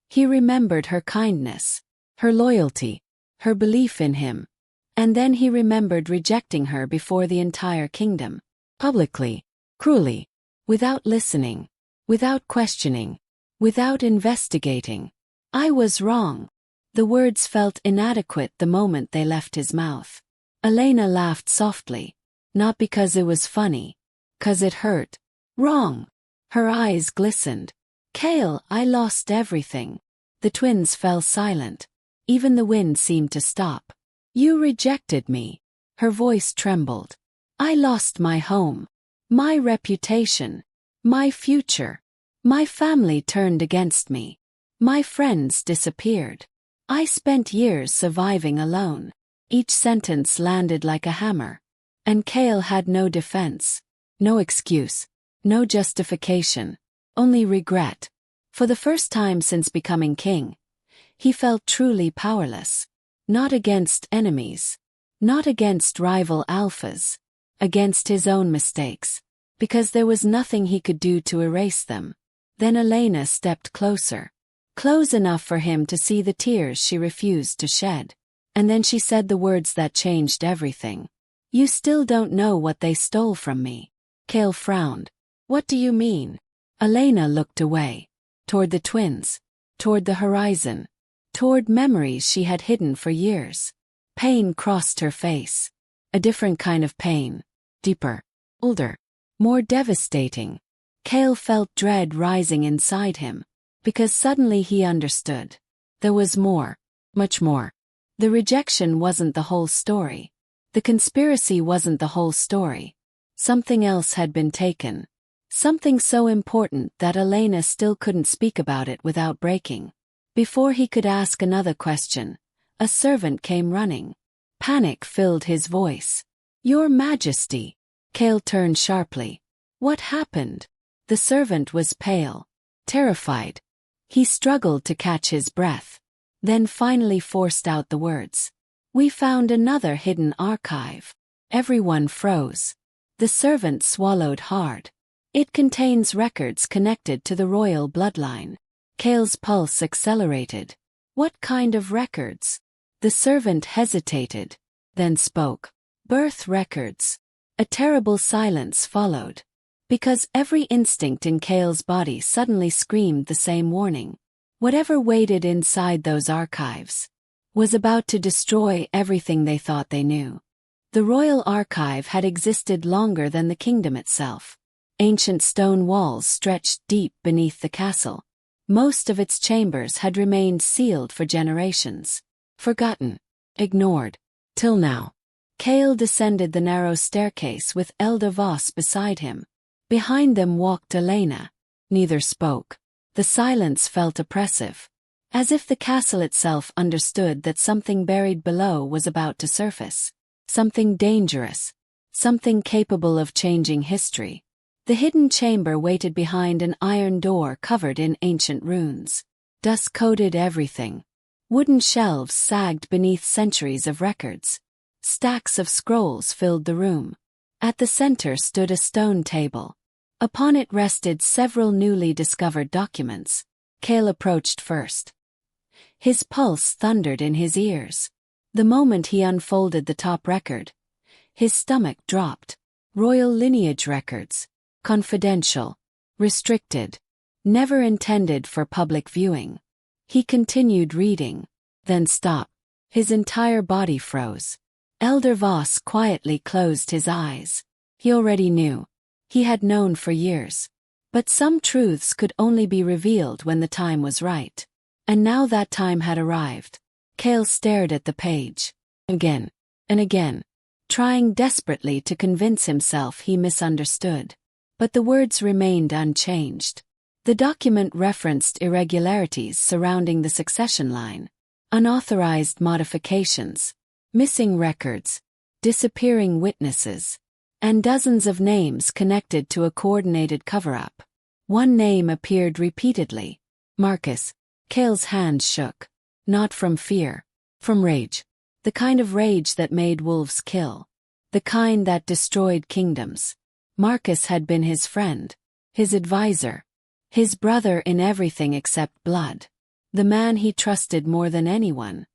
He remembered her kindness, her loyalty, her belief in him. And then he remembered rejecting her before the entire kingdom. Publicly, cruelly, without listening, without questioning, without investigating. I was wrong. The words felt inadequate the moment they left his mouth. Elena laughed softly, not because it was funny, 'cause it hurt. Wrong. Her eyes glistened. Kael, I lost everything. The twins fell silent. Even the wind seemed to stop. You rejected me. Her voice trembled. I lost my home. My reputation. My future. My family turned against me. My friends disappeared. I spent years surviving alone. Each sentence landed like a hammer. And Kael had no defense. No excuse. No justification. Only regret. For the first time since becoming king, he felt truly powerless. Not against enemies. Not against rival alphas. Against his own mistakes. Because there was nothing he could do to erase them. Then Elara stepped closer. Close enough for him to see the tears she refused to shed. And then she said the words that changed everything. You still don't know what they stole from me. Kael frowned. What do you mean? Elara looked away. Toward the twins. Toward the horizon. Toward memories she had hidden for years. Pain crossed her face. A different kind of pain. Deeper. Older. More devastating. Kael felt dread rising inside him. Because suddenly he understood. There was more. Much more. The rejection wasn't the whole story. The conspiracy wasn't the whole story. Something else had been taken. Something so important that Elara still couldn't speak about it without breaking. Before he could ask another question, a servant came running. Panic filled his voice. Your Majesty. Kael turned sharply. What happened? The servant was pale. Terrified. He struggled to catch his breath. Then finally forced out the words. We found another hidden archive. Everyone froze. The servant swallowed hard. It contains records connected to the royal bloodline. Kael's pulse accelerated. What kind of records? The servant hesitated, then spoke. Birth records. A terrible silence followed. Because every instinct in Kael's body suddenly screamed the same warning. Whatever waited inside those archives was about to destroy everything they thought they knew. The royal archive had existed longer than the kingdom itself. Ancient stone walls stretched deep beneath the castle. Most of its chambers had remained sealed for generations. Forgotten. Ignored. Till now. Kael descended the narrow staircase with Elder Voss beside him. Behind them walked Elara. Neither spoke. The silence felt oppressive. As if the castle itself understood that something buried below was about to surface. Something dangerous. Something capable of changing history. The hidden chamber waited behind an iron door covered in ancient runes. Dust coated everything. Wooden shelves sagged beneath centuries of records. Stacks of scrolls filled the room. At the center stood a stone table. Upon it rested several newly discovered documents. Kael approached first. His pulse thundered in his ears. The moment he unfolded the top record, his stomach dropped. Royal lineage records. Confidential. Restricted. Never intended for public viewing. He continued reading, then stopped. His entire body froze. Elder Voss quietly closed his eyes. He already knew. He had known for years. But some truths could only be revealed when the time was right. And now that time had arrived. Kael stared at the page. Again. And again. Trying desperately to convince himself he misunderstood. But the words remained unchanged. The document referenced irregularities surrounding the succession line. Unauthorized modifications. Missing records. Disappearing witnesses. And dozens of names connected to a coordinated cover-up. One name appeared repeatedly. Marcus. Kael's hands shook. Not from fear. From rage. The kind of rage that made wolves kill. The kind that destroyed kingdoms. Marcus had been his friend. His advisor. His brother in everything except blood. The man he trusted more than anyone.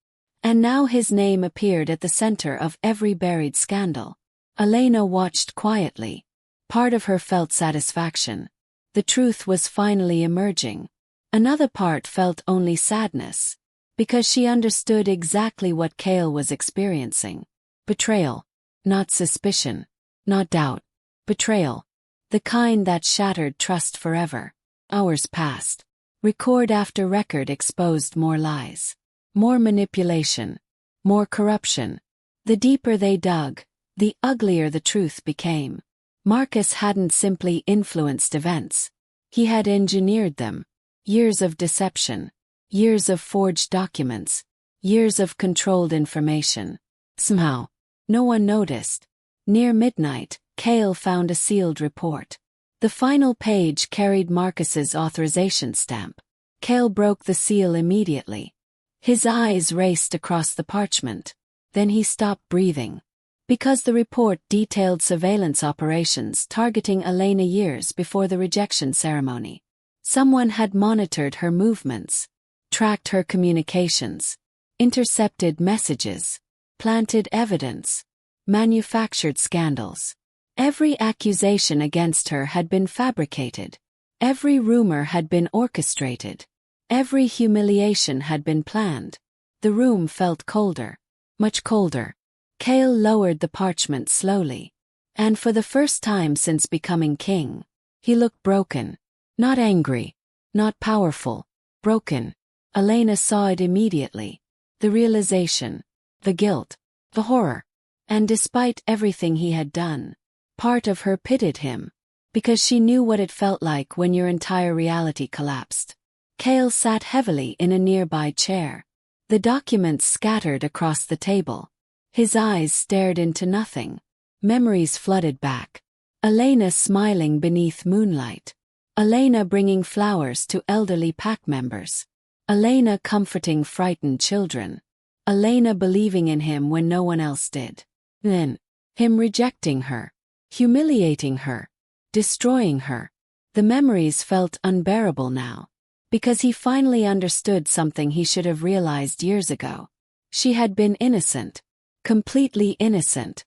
And now his name appeared at the center of every buried scandal. Elara watched quietly. Part of her felt satisfaction. The truth was finally emerging. Another part felt only sadness. Because she understood exactly what Kael was experiencing. Betrayal. Not suspicion. Not doubt. Betrayal. The kind that shattered trust forever. Hours passed. Record after record exposed more lies. More manipulation. More corruption. The deeper they dug, the uglier the truth became. Marcus hadn't simply influenced events. He had engineered them. Years of deception. Years of forged documents. Years of controlled information. Somehow, no one noticed. Near midnight, Kael found a sealed report. The final page carried Marcus's authorization stamp. Kael broke the seal immediately. His eyes raced across the parchment. Then he stopped breathing. Because the report detailed surveillance operations targeting Elara years before the rejection ceremony. Someone had monitored her movements, tracked her communications, intercepted messages, planted evidence, manufactured scandals. Every accusation against her had been fabricated. Every rumor had been orchestrated. Every humiliation had been planned. The room felt colder. Much colder. Kael lowered the parchment slowly. And for the first time since becoming king, he looked broken. Not angry. Not powerful. Broken. Elara saw it immediately. The realization. The guilt. The horror. And despite everything he had done, part of her pitied him. Because she knew what it felt like when your entire reality collapsed. Kael sat heavily in a nearby chair. The documents scattered across the table. His eyes stared into nothing. Memories flooded back. Elara smiling beneath moonlight. Elara bringing flowers to elderly pack members. Elara comforting frightened children. Elara believing in him when no one else did. Then, him rejecting her. Humiliating her. Destroying her. The memories felt unbearable now. Because he finally understood something he should have realized years ago. She had been innocent. Completely innocent.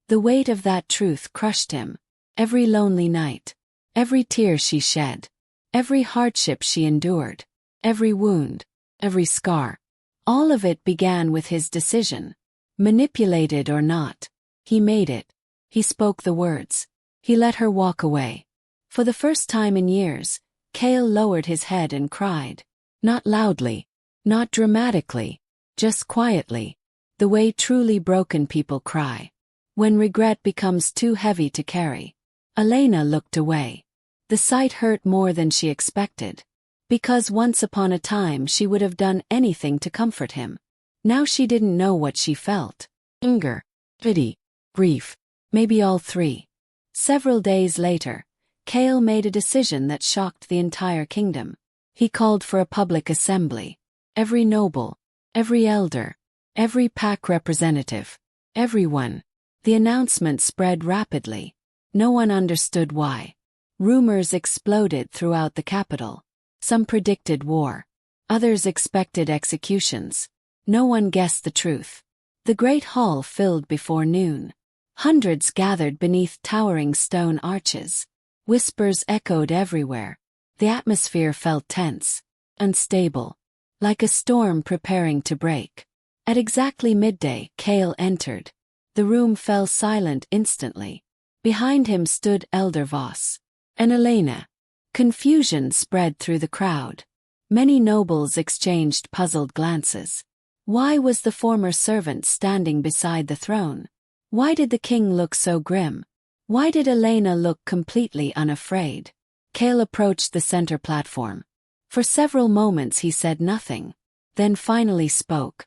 The weight of that truth crushed him. Every lonely night. Every tear she shed. Every hardship she endured. Every wound. Every scar. All of it began with his decision. Manipulated or not. He made it. He spoke the words. He let her walk away. For the first time in years, Kael lowered his head and cried. Not loudly. Not dramatically. Just quietly. The way truly broken people cry. When regret becomes too heavy to carry. Elara looked away. The sight hurt more than she expected. Because once upon a time she would have done anything to comfort him. Now she didn't know what she felt. Anger. Pity. Grief. Maybe all three. Several days later, Kael made a decision that shocked the entire kingdom. He called for a public assembly. Every noble, every elder, every pack representative, everyone. The announcement spread rapidly. No one understood why. Rumors exploded throughout the capital. Some predicted war. Others expected executions. No one guessed the truth. The great hall filled before noon. Hundreds gathered beneath towering stone arches. Whispers echoed everywhere. The atmosphere felt tense, unstable, like a storm preparing to break. At exactly midday, Kael entered. The room fell silent instantly. Behind him stood Elder Voss and Elara. Confusion spread through the crowd. Many nobles exchanged puzzled glances. Why was the former servant standing beside the throne? Why did the king look so grim? Why did Elara look completely unafraid? Kael approached the center platform. For several moments he said nothing, then finally spoke.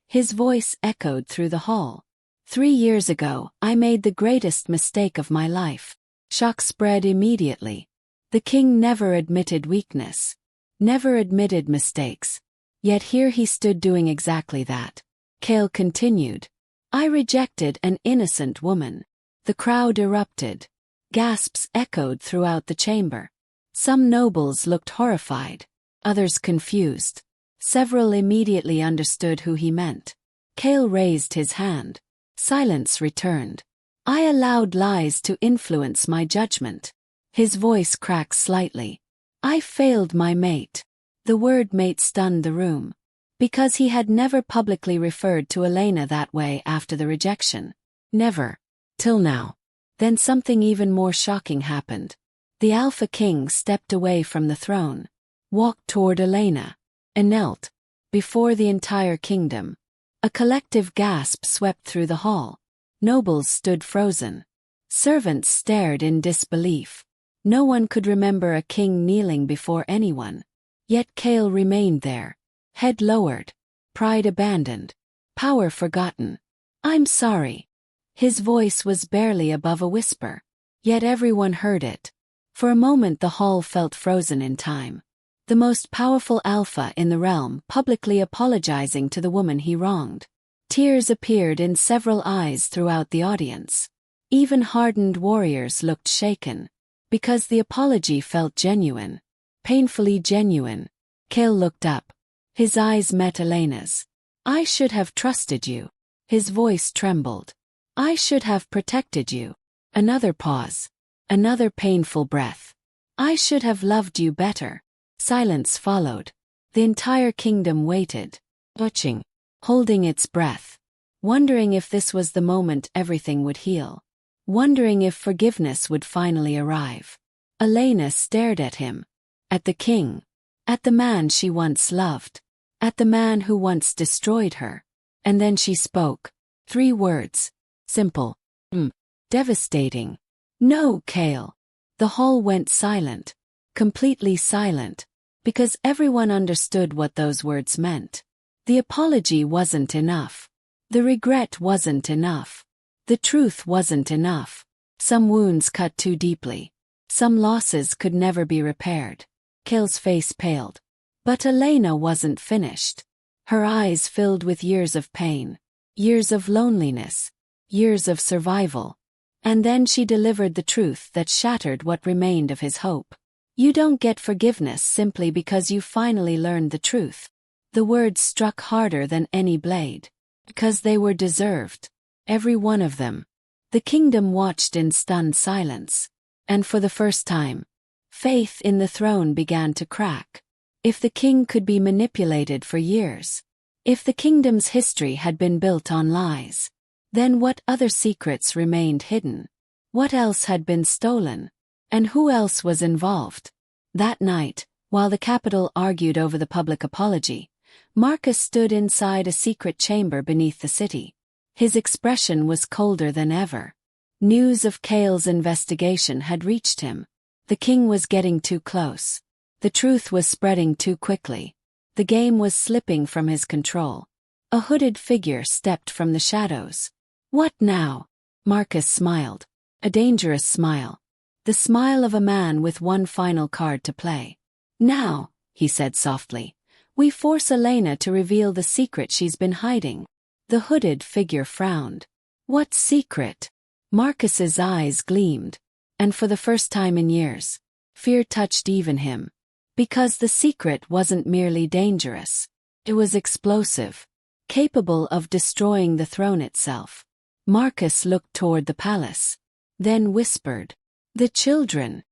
His voice echoed through the hall. 3 years ago, I made the greatest mistake of my life. Shock spread immediately. The king never admitted weakness. Never admitted mistakes. Yet here he stood doing exactly that. Kael continued. I rejected an innocent woman. The crowd erupted. Gasps echoed throughout the chamber. Some nobles looked horrified. Others confused. Several immediately understood who he meant. Kael raised his hand. Silence returned. I allowed lies to influence my judgment. His voice cracked slightly. I failed my mate. The word mate stunned the room. Because he had never publicly referred to Elara that way after the rejection. Never. Till now. Then something even more shocking happened. The Alpha King stepped away from the throne, walked toward Elara, and knelt before the entire kingdom. A collective gasp swept through the hall. Nobles stood frozen. Servants stared in disbelief. No one could remember a king kneeling before anyone. Yet Kael remained there, head lowered, pride abandoned, power forgotten. I'm sorry. His voice was barely above a whisper. Yet everyone heard it. For a moment the hall felt frozen in time. The most powerful alpha in the realm publicly apologizing to the woman he wronged. Tears appeared in several eyes throughout the audience. Even hardened warriors looked shaken. Because the apology felt genuine. Painfully genuine. Kael looked up. His eyes met Elena's. "I should have trusted you." His voice trembled. "I should have protected you." Another pause. Another painful breath. "I should have loved you better." Silence followed. The entire kingdom waited. Watching. Holding its breath. Wondering if this was the moment everything would heal. Wondering if forgiveness would finally arrive. Elena stared at him. At the king. At the man she once loved. At the man who once destroyed her. And then she spoke. 3 words. Simple. Devastating. "No, Kael." The hall went silent. Completely silent. Because everyone understood what those words meant. The apology wasn't enough. The regret wasn't enough. The truth wasn't enough. Some wounds cut too deeply. Some losses could never be repaired. Kael's face paled. But Elena wasn't finished. Her eyes filled with years of pain. Years of loneliness. Years of survival. And then she delivered the truth that shattered what remained of his hope. "You don't get forgiveness simply because you finally learned the truth." The words struck harder than any blade. Because they were deserved. Every one of them. The kingdom watched in stunned silence. And for the first time, faith in the throne began to crack. If the king could be manipulated for years, if the kingdom's history had been built on lies, then what other secrets remained hidden? What else had been stolen? And who else was involved? That night, while the capital argued over the public apology, Marcus stood inside a secret chamber beneath the city. His expression was colder than ever. News of Kael's investigation had reached him. The king was getting too close. The truth was spreading too quickly. The game was slipping from his control. A hooded figure stepped from the shadows. "What now?" Marcus smiled. A dangerous smile. The smile of a man with one final card to play. "Now," he said softly, "we force Elena to reveal the secret she's been hiding." The hooded figure frowned. "What secret?" Marcus's eyes gleamed. And for the first time in years, fear touched even him. Because the secret wasn't merely dangerous. It was explosive. Capable of destroying the throne itself. Marcus looked toward the palace. Then whispered. "The children."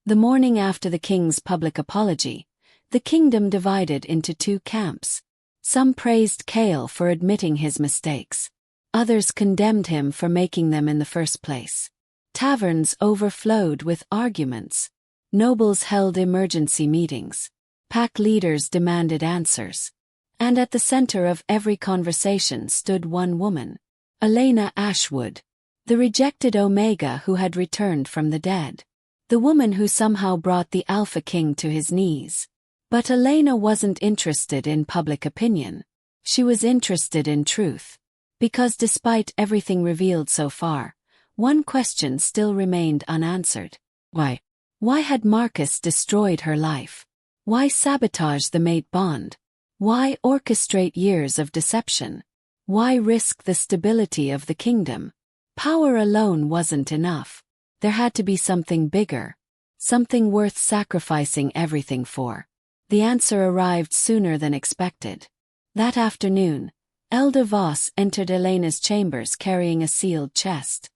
The morning after the king's public apology, the kingdom divided into 2 camps. Some praised Kael for admitting his mistakes. Others condemned him for making them in the first place. Taverns overflowed with arguments. Nobles held emergency meetings. Pack leaders demanded answers. And at the center of every conversation stood one woman. Elena Ashwood. The rejected Omega who had returned from the dead. The woman who somehow brought the Alpha King to his knees. But Elena wasn't interested in public opinion. She was interested in truth. Because despite everything revealed so far, one question still remained unanswered. Why? Why had Marcus destroyed her life? Why sabotage the mate bond? Why orchestrate years of deception? Why risk the stability of the kingdom? Power alone wasn't enough. There had to be something bigger. Something worth sacrificing everything for. The answer arrived sooner than expected. That afternoon, Elder Voss entered Elena's chambers carrying a sealed chest.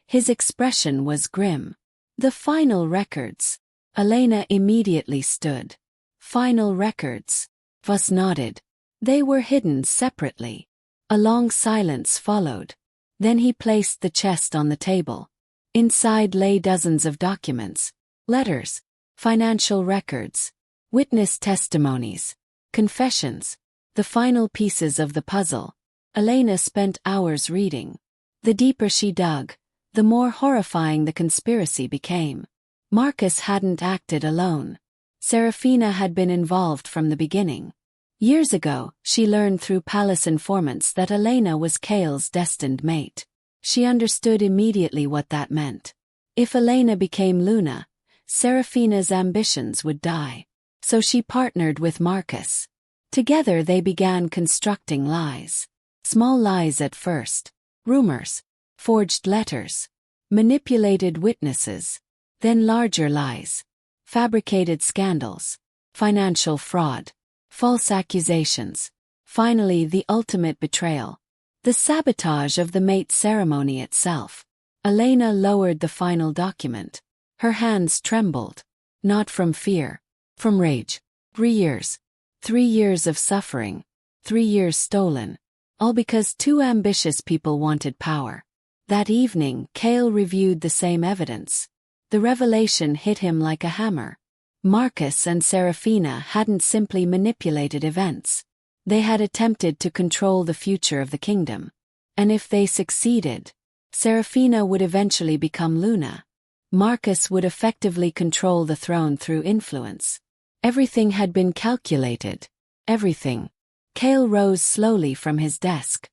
His expression was grim. "The final records." Elena immediately stood. "Final records." Voss nodded. "They were hidden separately." A long silence followed. Then he placed the chest on the table. Inside lay dozens of documents. Letters. Financial records. Witness testimonies. Confessions. The final pieces of the puzzle. Elena spent hours reading. The deeper she dug, the more horrifying the conspiracy became. Marcus hadn't acted alone. Serafina had been involved from the beginning. Years ago, she learned through palace informants that Elena was Kael's destined mate. She understood immediately what that meant. If Elena became Luna, Serafina's ambitions would die. So she partnered with Marcus. Together they began constructing lies. Small lies at first. Rumors. Forged letters. Manipulated witnesses. Then larger lies. Fabricated scandals. Financial fraud. False accusations. Finally, the ultimate betrayal. The sabotage of the mate ceremony itself. Elena lowered the final document. Her hands trembled. Not from fear. From rage. 3 years. 3 years of suffering. 3 years stolen. All because 2 ambitious people wanted power. That evening, Kael reviewed the same evidence. The revelation hit him like a hammer. Marcus and Serafina hadn't simply manipulated events. They had attempted to control the future of the kingdom. And if they succeeded, Serafina would eventually become Luna. Marcus would effectively control the throne through influence. Everything had been calculated. Everything. Kael rose slowly from his desk.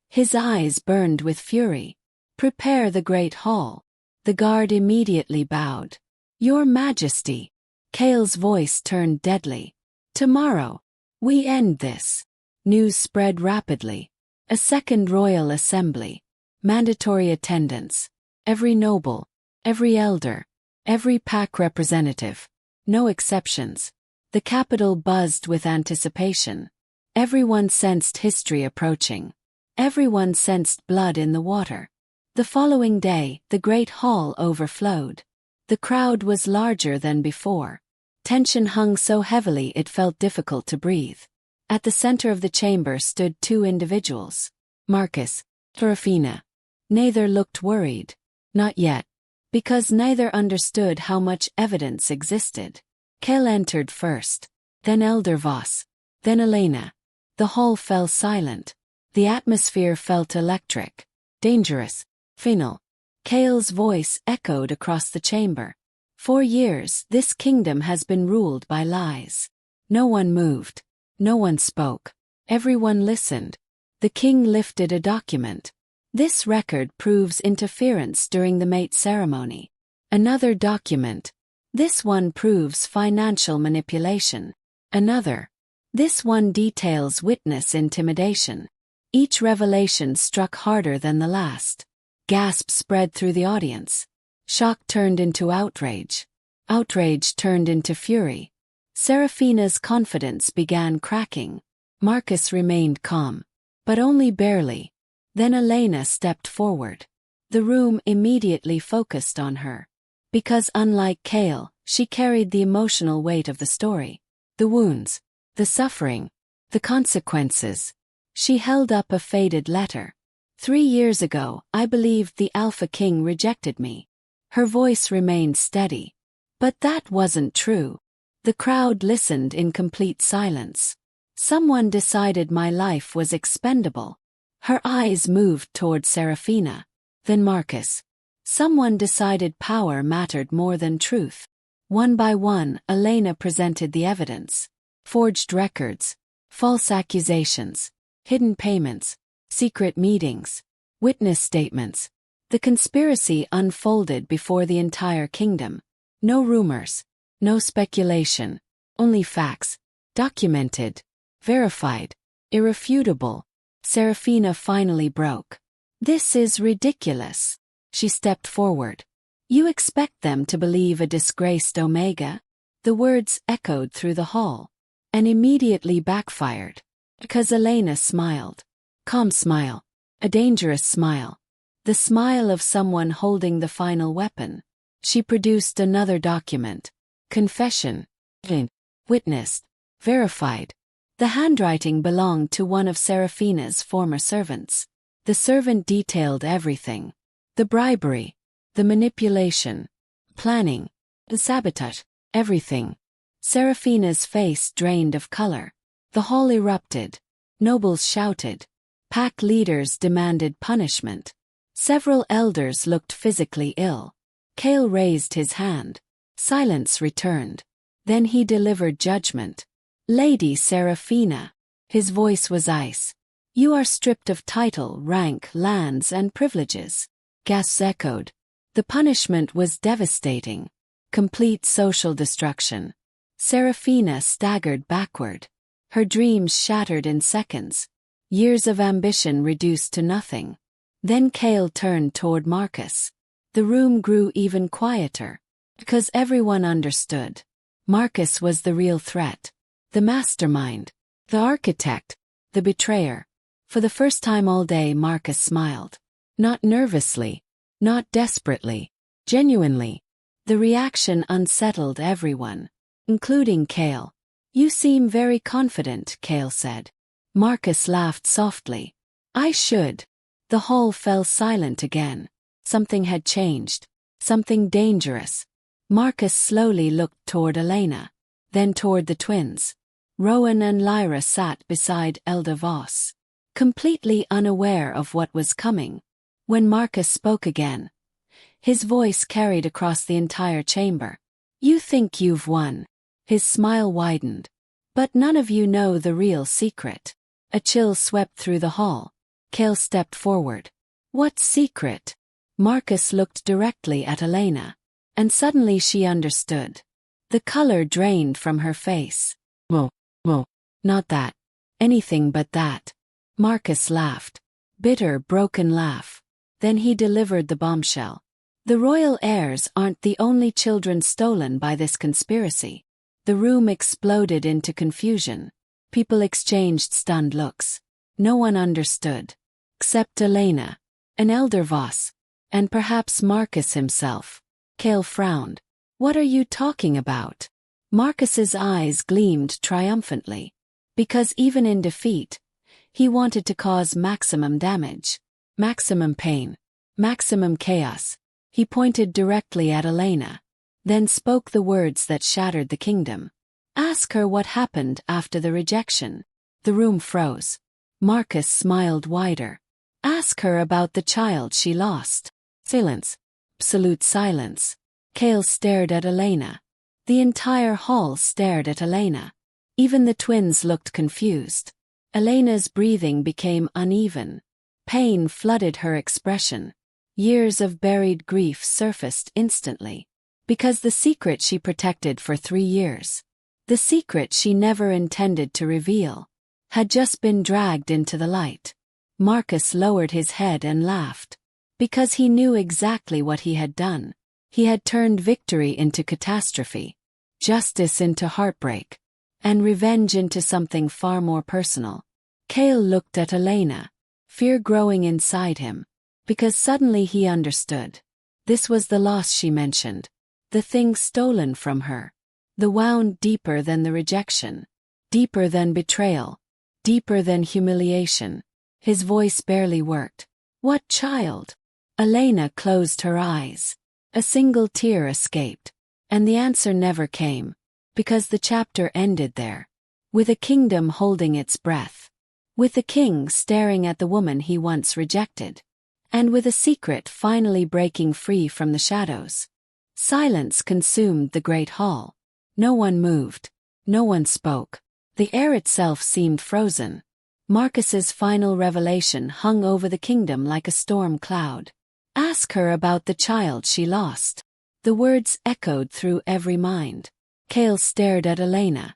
His eyes burned with fury. "Prepare the great hall." The guard immediately bowed. "Your Majesty." Kael's voice turned deadly. "Tomorrow. We end this." News spread rapidly. A second royal assembly. Mandatory attendance. Every noble. Every elder. Every pack representative. No exceptions. The capital buzzed with anticipation. Everyone sensed history approaching. Everyone sensed blood in the water. The following day, the great hall overflowed. The crowd was larger than before. Tension hung so heavily it felt difficult to breathe. At the center of the chamber stood 2 individuals. Marcus, Serafina. Neither looked worried. Not yet. Because neither understood how much evidence existed. Kael entered first. Then Elder Voss. Then Elena. The hall fell silent. The atmosphere felt electric. Dangerous. Final. Kael's voice echoed across the chamber. 4 years, this kingdom has been ruled by lies. No one moved. No one spoke. Everyone listened. The king lifted a document. This record proves interference during the mate ceremony. Another document. This one proves financial manipulation. Another. This one details witness intimidation. Each revelation struck harder than the last. Gasps spread through the audience. Shock turned into outrage. Outrage turned into fury. Serafina's confidence began cracking. Marcus remained calm. But only barely. Then Elena stepped forward. The room immediately focused on her. Because unlike Kael, she carried the emotional weight of the story. The wounds. The suffering. The consequences. She held up a faded letter. 3 years ago, I believed the Alpha King rejected me. Her voice remained steady. But that wasn't true. The crowd listened in complete silence. Someone decided my life was expendable. Her eyes moved toward Serafina. Then Marcus. Someone decided power mattered more than truth. One by one, Elena presented the evidence. Forged records. False accusations. Hidden payments. Secret meetings. Witness statements. The conspiracy unfolded before the entire kingdom. No rumors. No speculation. Only facts. Documented. Verified. Irrefutable. Serafina finally broke. "This is ridiculous." She stepped forward. "You expect them to believe a disgraced Omega?" The words echoed through the hall. And immediately backfired. Because Elena smiled. Calm smile. A dangerous smile. The smile of someone holding the final weapon. She produced another document. Confession. Witnessed. Verified. The handwriting belonged to one of Serafina's former servants. The servant detailed everything. The bribery. The manipulation. Planning. The sabotage. Everything. Serafina's face drained of color. The hall erupted. Nobles shouted. Pack leaders demanded punishment. Several elders looked physically ill. Kael raised his hand. Silence returned. Then he delivered judgment. "Lady Serafina." His voice was ice. "You are stripped of title, rank, lands, and privileges." Gasps echoed. The punishment was devastating. Complete social destruction. Serafina staggered backward. Her dreams shattered in seconds. Years of ambition reduced to nothing. Then Kael turned toward Marcus. The room grew even quieter. Because everyone understood. Marcus was the real threat. The mastermind. The architect. The betrayer. For the first time all day Marcus smiled. Not nervously. Not desperately. Genuinely. The reaction unsettled everyone. Including Kael. "You seem very confident," Kael said. Marcus laughed softly. "I should." The hall fell silent again. Something had changed. Something dangerous. Marcus slowly looked toward Elena. Then toward the twins. Rowan and Lyra sat beside Elder Voss. Completely unaware of what was coming. When Marcus spoke again. His voice carried across the entire chamber. "You think you've won." His smile widened. "But none of you know the real secret." A chill swept through the hall. Kael stepped forward. "What secret?" Marcus looked directly at Elena. And suddenly she understood. The color drained from her face. "Whoa, not that. Anything but that." Marcus laughed. Bitter, broken laugh. Then he delivered the bombshell. "The royal heirs aren't the only children stolen by this conspiracy." The room exploded into confusion. People exchanged stunned looks. No one understood. Except Elena, an elder Voss, and perhaps Marcus himself. Kael frowned. "What are you talking about?" Marcus's eyes gleamed triumphantly. Because even in defeat, he wanted to cause maximum damage. Maximum pain. Maximum chaos. He pointed directly at Elena. Then spoke the words that shattered the kingdom. "Ask her what happened after the rejection." The room froze. Marcus smiled wider. "Ask her about the child she lost." Silence. Absolute silence. Kael stared at Elena. The entire hall stared at Elena. Even the twins looked confused. Elena's breathing became uneven. Pain flooded her expression. Years of buried grief surfaced instantly. Because the secret she protected for 3 years, the secret she never intended to reveal, had just been dragged into the light. Marcus lowered his head and laughed. Because he knew exactly what he had done. He had turned victory into catastrophe, justice into heartbreak, and revenge into something far more personal. Kael looked at Elena, fear growing inside him, because suddenly he understood. This was the loss she mentioned. The thing stolen from her. The wound deeper than the rejection. Deeper than betrayal. Deeper than humiliation. His voice barely worked. "What child?" Elena closed her eyes. A single tear escaped. And the answer never came. Because the chapter ended there. With a kingdom holding its breath. With the king staring at the woman he once rejected. And with a secret finally breaking free from the shadows. Silence consumed the great hall. No one moved. No one spoke. The air itself seemed frozen. Marcus's final revelation hung over the kingdom like a storm cloud. "Ask her about the child she lost." The words echoed through every mind. Kael stared at Elena.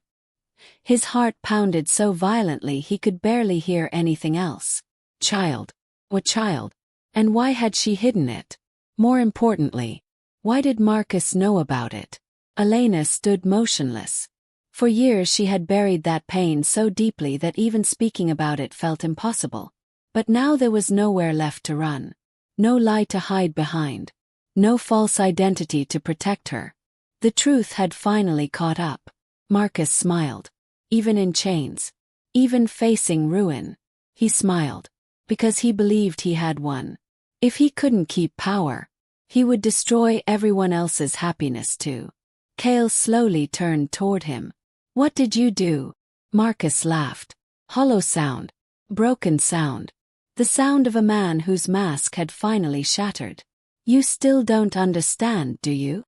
His heart pounded so violently he could barely hear anything else. Child. What child? And why had she hidden it? More importantly, why did Marcus know about it? Elena stood motionless. For years she had buried that pain so deeply that even speaking about it felt impossible. But now there was nowhere left to run. No lie to hide behind. No false identity to protect her. The truth had finally caught up. Marcus smiled. Even in chains. Even facing ruin. He smiled. Because he believed he had won. If he couldn't keep power, he would destroy everyone else's happiness too. Kael slowly turned toward him. "What did you do?" Marcus laughed. Hollow sound. Broken sound. The sound of a man whose mask had finally shattered. "You still don't understand, do you?"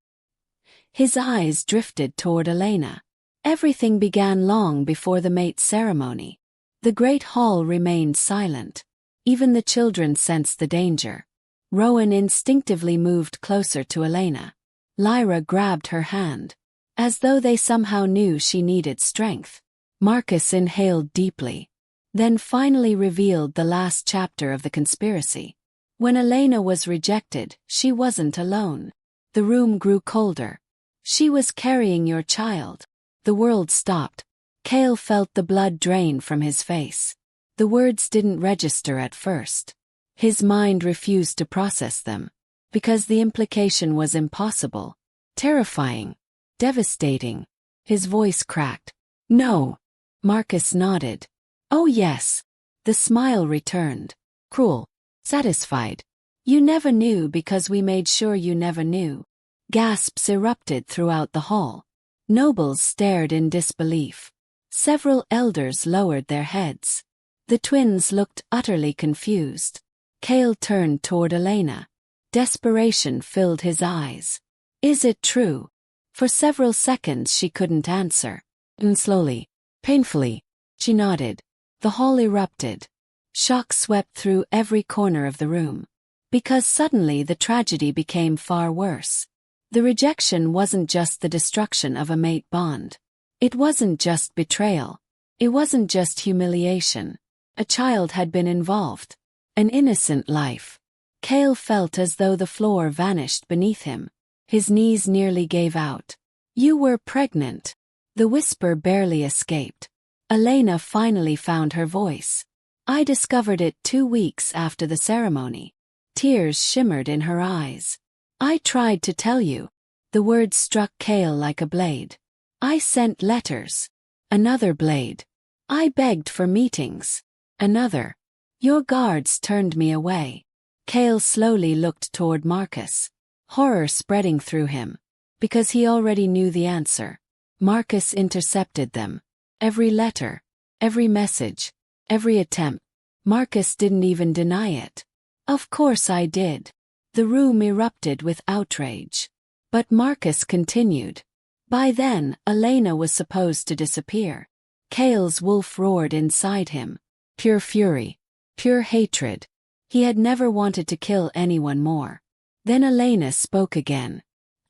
His eyes drifted toward Elena. Everything began long before the mate ceremony. The great hall remained silent. Even the children sensed the danger. Rowan instinctively moved closer to Elena. Lyra grabbed her hand, as though they somehow knew she needed strength. Marcus inhaled deeply, then finally revealed the last chapter of the conspiracy. When Elena was rejected, she wasn't alone. The room grew colder. She was carrying your child. The world stopped. Kael felt the blood drain from his face. The words didn't register at first. His mind refused to process them, because the implication was impossible, terrifying, devastating. His voice cracked. No. Marcus nodded. Oh yes. The smile returned. Cruel. Satisfied. You never knew because we made sure you never knew. Gasps erupted throughout the hall. Nobles stared in disbelief. Several elders lowered their heads. The twins looked utterly confused. Kael turned toward Elena. Desperation filled his eyes. Is it true? For several seconds she couldn't answer. And slowly, painfully, she nodded. The hall erupted. Shock swept through every corner of the room. Because suddenly the tragedy became far worse. The rejection wasn't just the destruction of a mate bond. It wasn't just betrayal. It wasn't just humiliation. A child had been involved. An innocent life. Kael felt as though the floor vanished beneath him. His knees nearly gave out. You were pregnant. The whisper barely escaped. Elena finally found her voice. I discovered it 2 weeks after the ceremony. Tears shimmered in her eyes. I tried to tell you. The words struck Kael like a blade. I sent letters. Another blade. I begged for meetings. Another. Your guards turned me away. Kael slowly looked toward Marcus. Horror spreading through him. Because he already knew the answer. Marcus intercepted them. Every letter. Every message. Every attempt. Marcus didn't even deny it. Of course I did. The room erupted with outrage. But Marcus continued. By then, Elena was supposed to disappear. Kael's wolf roared inside him. Pure fury. Pure hatred. He had never wanted to kill anyone more. Then Elena spoke again.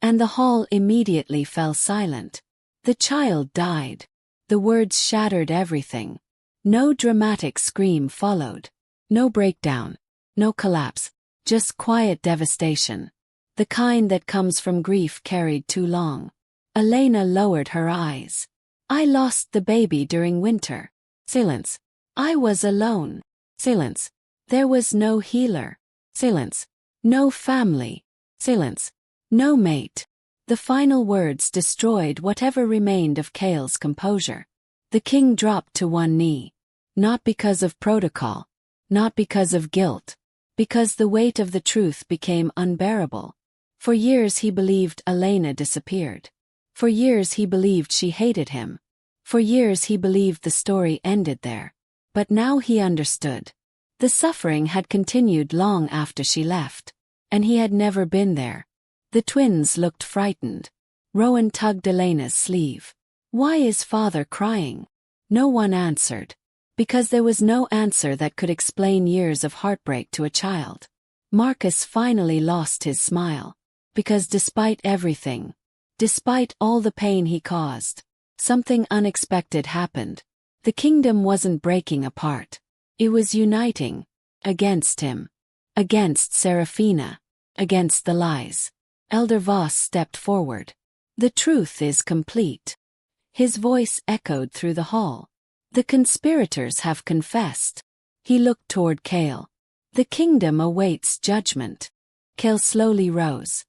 And the hall immediately fell silent. The child died. The words shattered everything. No dramatic scream followed. No breakdown. No collapse. Just quiet devastation. The kind that comes from grief carried too long. Elena lowered her eyes. I lost the baby during winter. Silence. I was alone. Silence. There was no healer. Silence. No family. Silence. No mate. The final words destroyed whatever remained of Kael's composure. The king dropped to one knee. Not because of protocol. Not because of guilt. Because the weight of the truth became unbearable. For years he believed Elena disappeared. For years he believed she hated him. For years he believed the story ended there. But now he understood. The suffering had continued long after she left. And he had never been there. The twins looked frightened. Rowan tugged Elena's sleeve. Why is father crying? No one answered. Because there was no answer that could explain years of heartbreak to a child. Marcus finally lost his smile. Because despite everything, despite all the pain he caused, something unexpected happened. The kingdom wasn't breaking apart. It was uniting. Against him. Against Seraphina. Against the lies. Elder Voss stepped forward. The truth is complete. His voice echoed through the hall. The conspirators have confessed. He looked toward Kael. The kingdom awaits judgment. Kael slowly rose.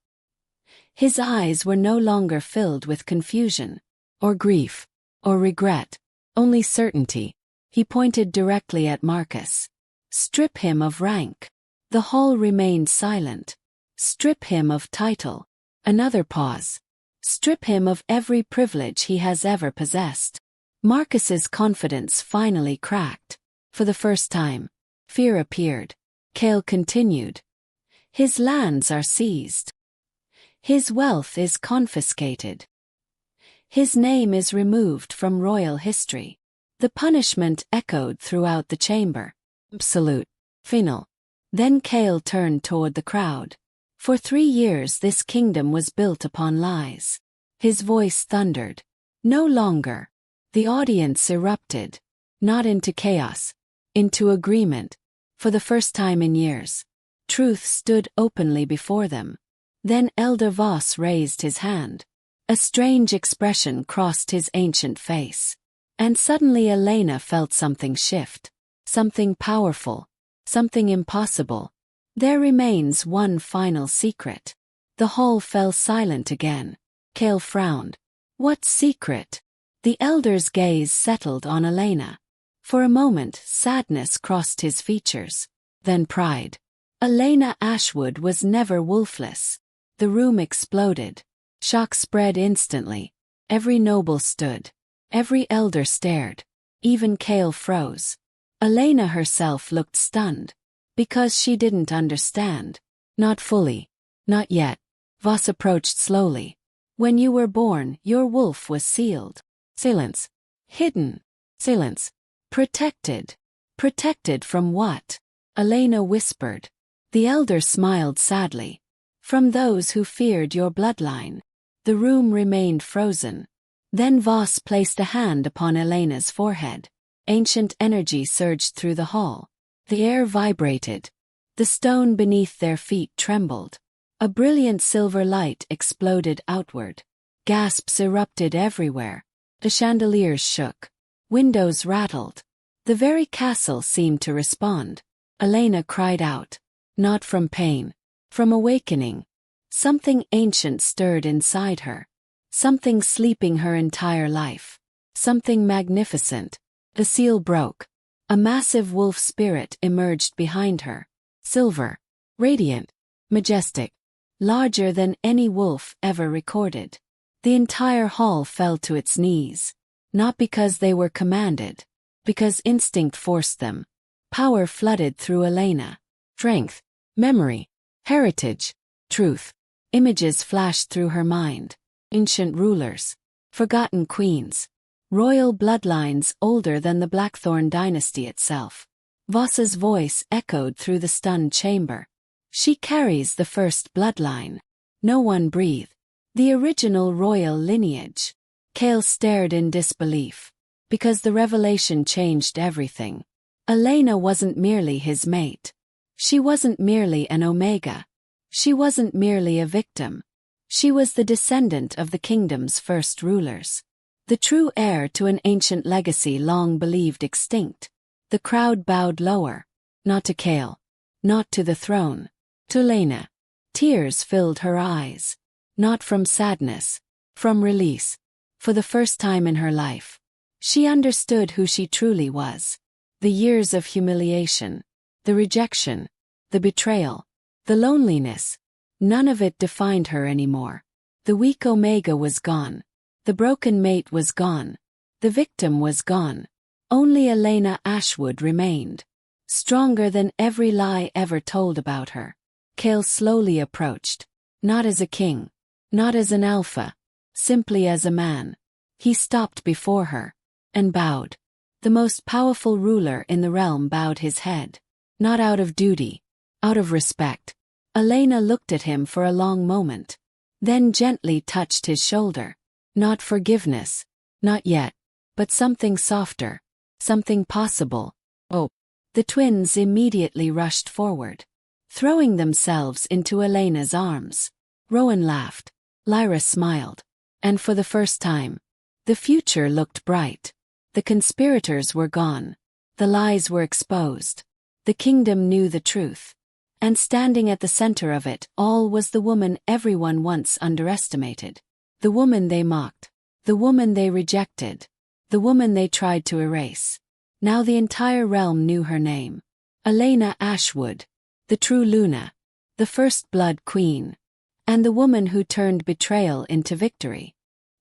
His eyes were no longer filled with confusion, or grief, or regret, only certainty. He pointed directly at Marcus. Strip him of rank. The hall remained silent. Strip him of title. Another pause. Strip him of every privilege he has ever possessed. Marcus's confidence finally cracked. For the first time, fear appeared. Kael continued. His lands are seized. His wealth is confiscated. His name is removed from royal history. The punishment echoed throughout the chamber. Absolute. Final. Then Kael turned toward the crowd. For 3 years this kingdom was built upon lies. His voice thundered. No longer. The audience erupted. Not into chaos. Into agreement. For the first time in years. Truth stood openly before them. Then Elder Voss raised his hand. A strange expression crossed his ancient face. And suddenly Elara felt something shift. Something powerful. Something impossible. There remains one final secret. The hall fell silent again. Kael frowned. What secret? The elder's gaze settled on Elara. For a moment sadness crossed his features. Then pride. Elara Ashwood was never wolfless. The room exploded. Shock spread instantly. Every noble stood. Every elder stared. Even Kael froze. Elara herself looked stunned. Because she didn't understand. Not fully. Not yet. Voss approached slowly. When you were born, your wolf was sealed. Silence. Hidden. Silence. Protected. Protected from what? Elara whispered. The elder smiled sadly. From those who feared your bloodline. The room remained frozen. Then Voss placed a hand upon Elena's forehead. Ancient energy surged through the hall. The air vibrated. The stone beneath their feet trembled. A brilliant silver light exploded outward. Gasps erupted everywhere. The chandeliers shook. Windows rattled. The very castle seemed to respond. Elara cried out. Not from pain. From awakening. Something ancient stirred inside her. Something sleeping her entire life. Something magnificent. The seal broke. A massive wolf spirit emerged behind her. Silver. Radiant. Majestic. Larger than any wolf ever recorded. The entire hall fell to its knees. Not because they were commanded. Because instinct forced them. Power flooded through Elara. Strength. Memory. Heritage. Truth. Images flashed through her mind. Ancient rulers. Forgotten queens. Royal bloodlines older than the Blackthorn dynasty itself. Voss's voice echoed through the stunned chamber. She carries the first bloodline. No one breathed. The original royal lineage. Kael stared in disbelief. Because the revelation changed everything. Elara wasn't merely his mate. She wasn't merely an Omega. She wasn't merely a victim. She was the descendant of the kingdom's first rulers. The true heir to an ancient legacy long believed extinct. The crowd bowed lower. Not to Kael. Not to the throne. To Elara. Tears filled her eyes. Not from sadness. From release. For the first time in her life. She understood who she truly was. The years of humiliation. The rejection. The betrayal. The loneliness. None of it defined her anymore. The weak Omega was gone. The broken mate was gone. The victim was gone. Only Elara Ashwood remained. Stronger than every lie ever told about her. Kael slowly approached. Not as a king. Not as an alpha. Simply as a man. He stopped before her. And bowed. The most powerful ruler in the realm bowed his head. Not out of duty. Out of respect. Elara looked at him for a long moment. Then gently touched his shoulder. Not forgiveness. Not yet. But something softer. Something possible. Oh. The twins immediately rushed forward. Throwing themselves into Elena's arms. Rowan laughed. Lyra smiled. And for the first time. The future looked bright. The conspirators were gone. The lies were exposed. The kingdom knew the truth. And standing at the center of it all was the woman everyone once underestimated. The woman they mocked. The woman they rejected. The woman they tried to erase. Now the entire realm knew her name. Elara Ashwood. The true Luna. The first blood queen. And the woman who turned betrayal into victory.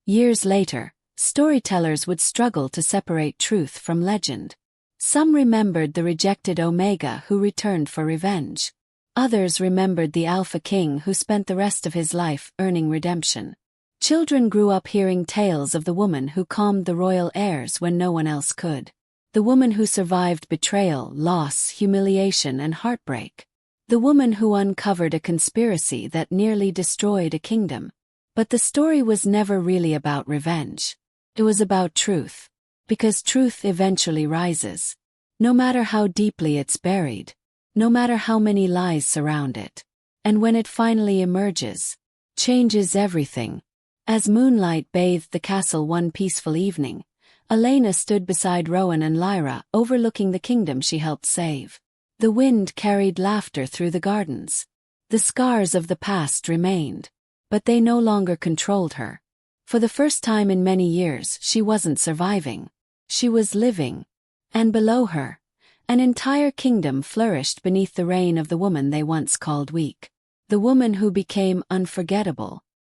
Years later, storytellers would struggle to separate truth from legend. Some remembered the rejected Omega who returned for revenge. Others remembered the Alpha King who spent the rest of his life earning redemption. Children grew up hearing tales of the woman who calmed the royal heirs when no one else could. The woman who survived betrayal, loss, humiliation, and heartbreak. The woman who uncovered a conspiracy that nearly destroyed a kingdom. But the story was never really about revenge. It was about truth. Because truth eventually rises. No matter how deeply it's buried. No matter how many lies surround it. And when it finally emerges, changes everything. As moonlight bathed the castle one peaceful evening, Elena stood beside Rowan and Lyra, overlooking the kingdom she helped save. The wind carried laughter through the gardens. The scars of the past remained. But they no longer controlled her. For the first time in many years, she wasn't surviving. She was living. And below her, an entire kingdom flourished beneath the reign of the woman they once called weak. The woman who became unforgettable.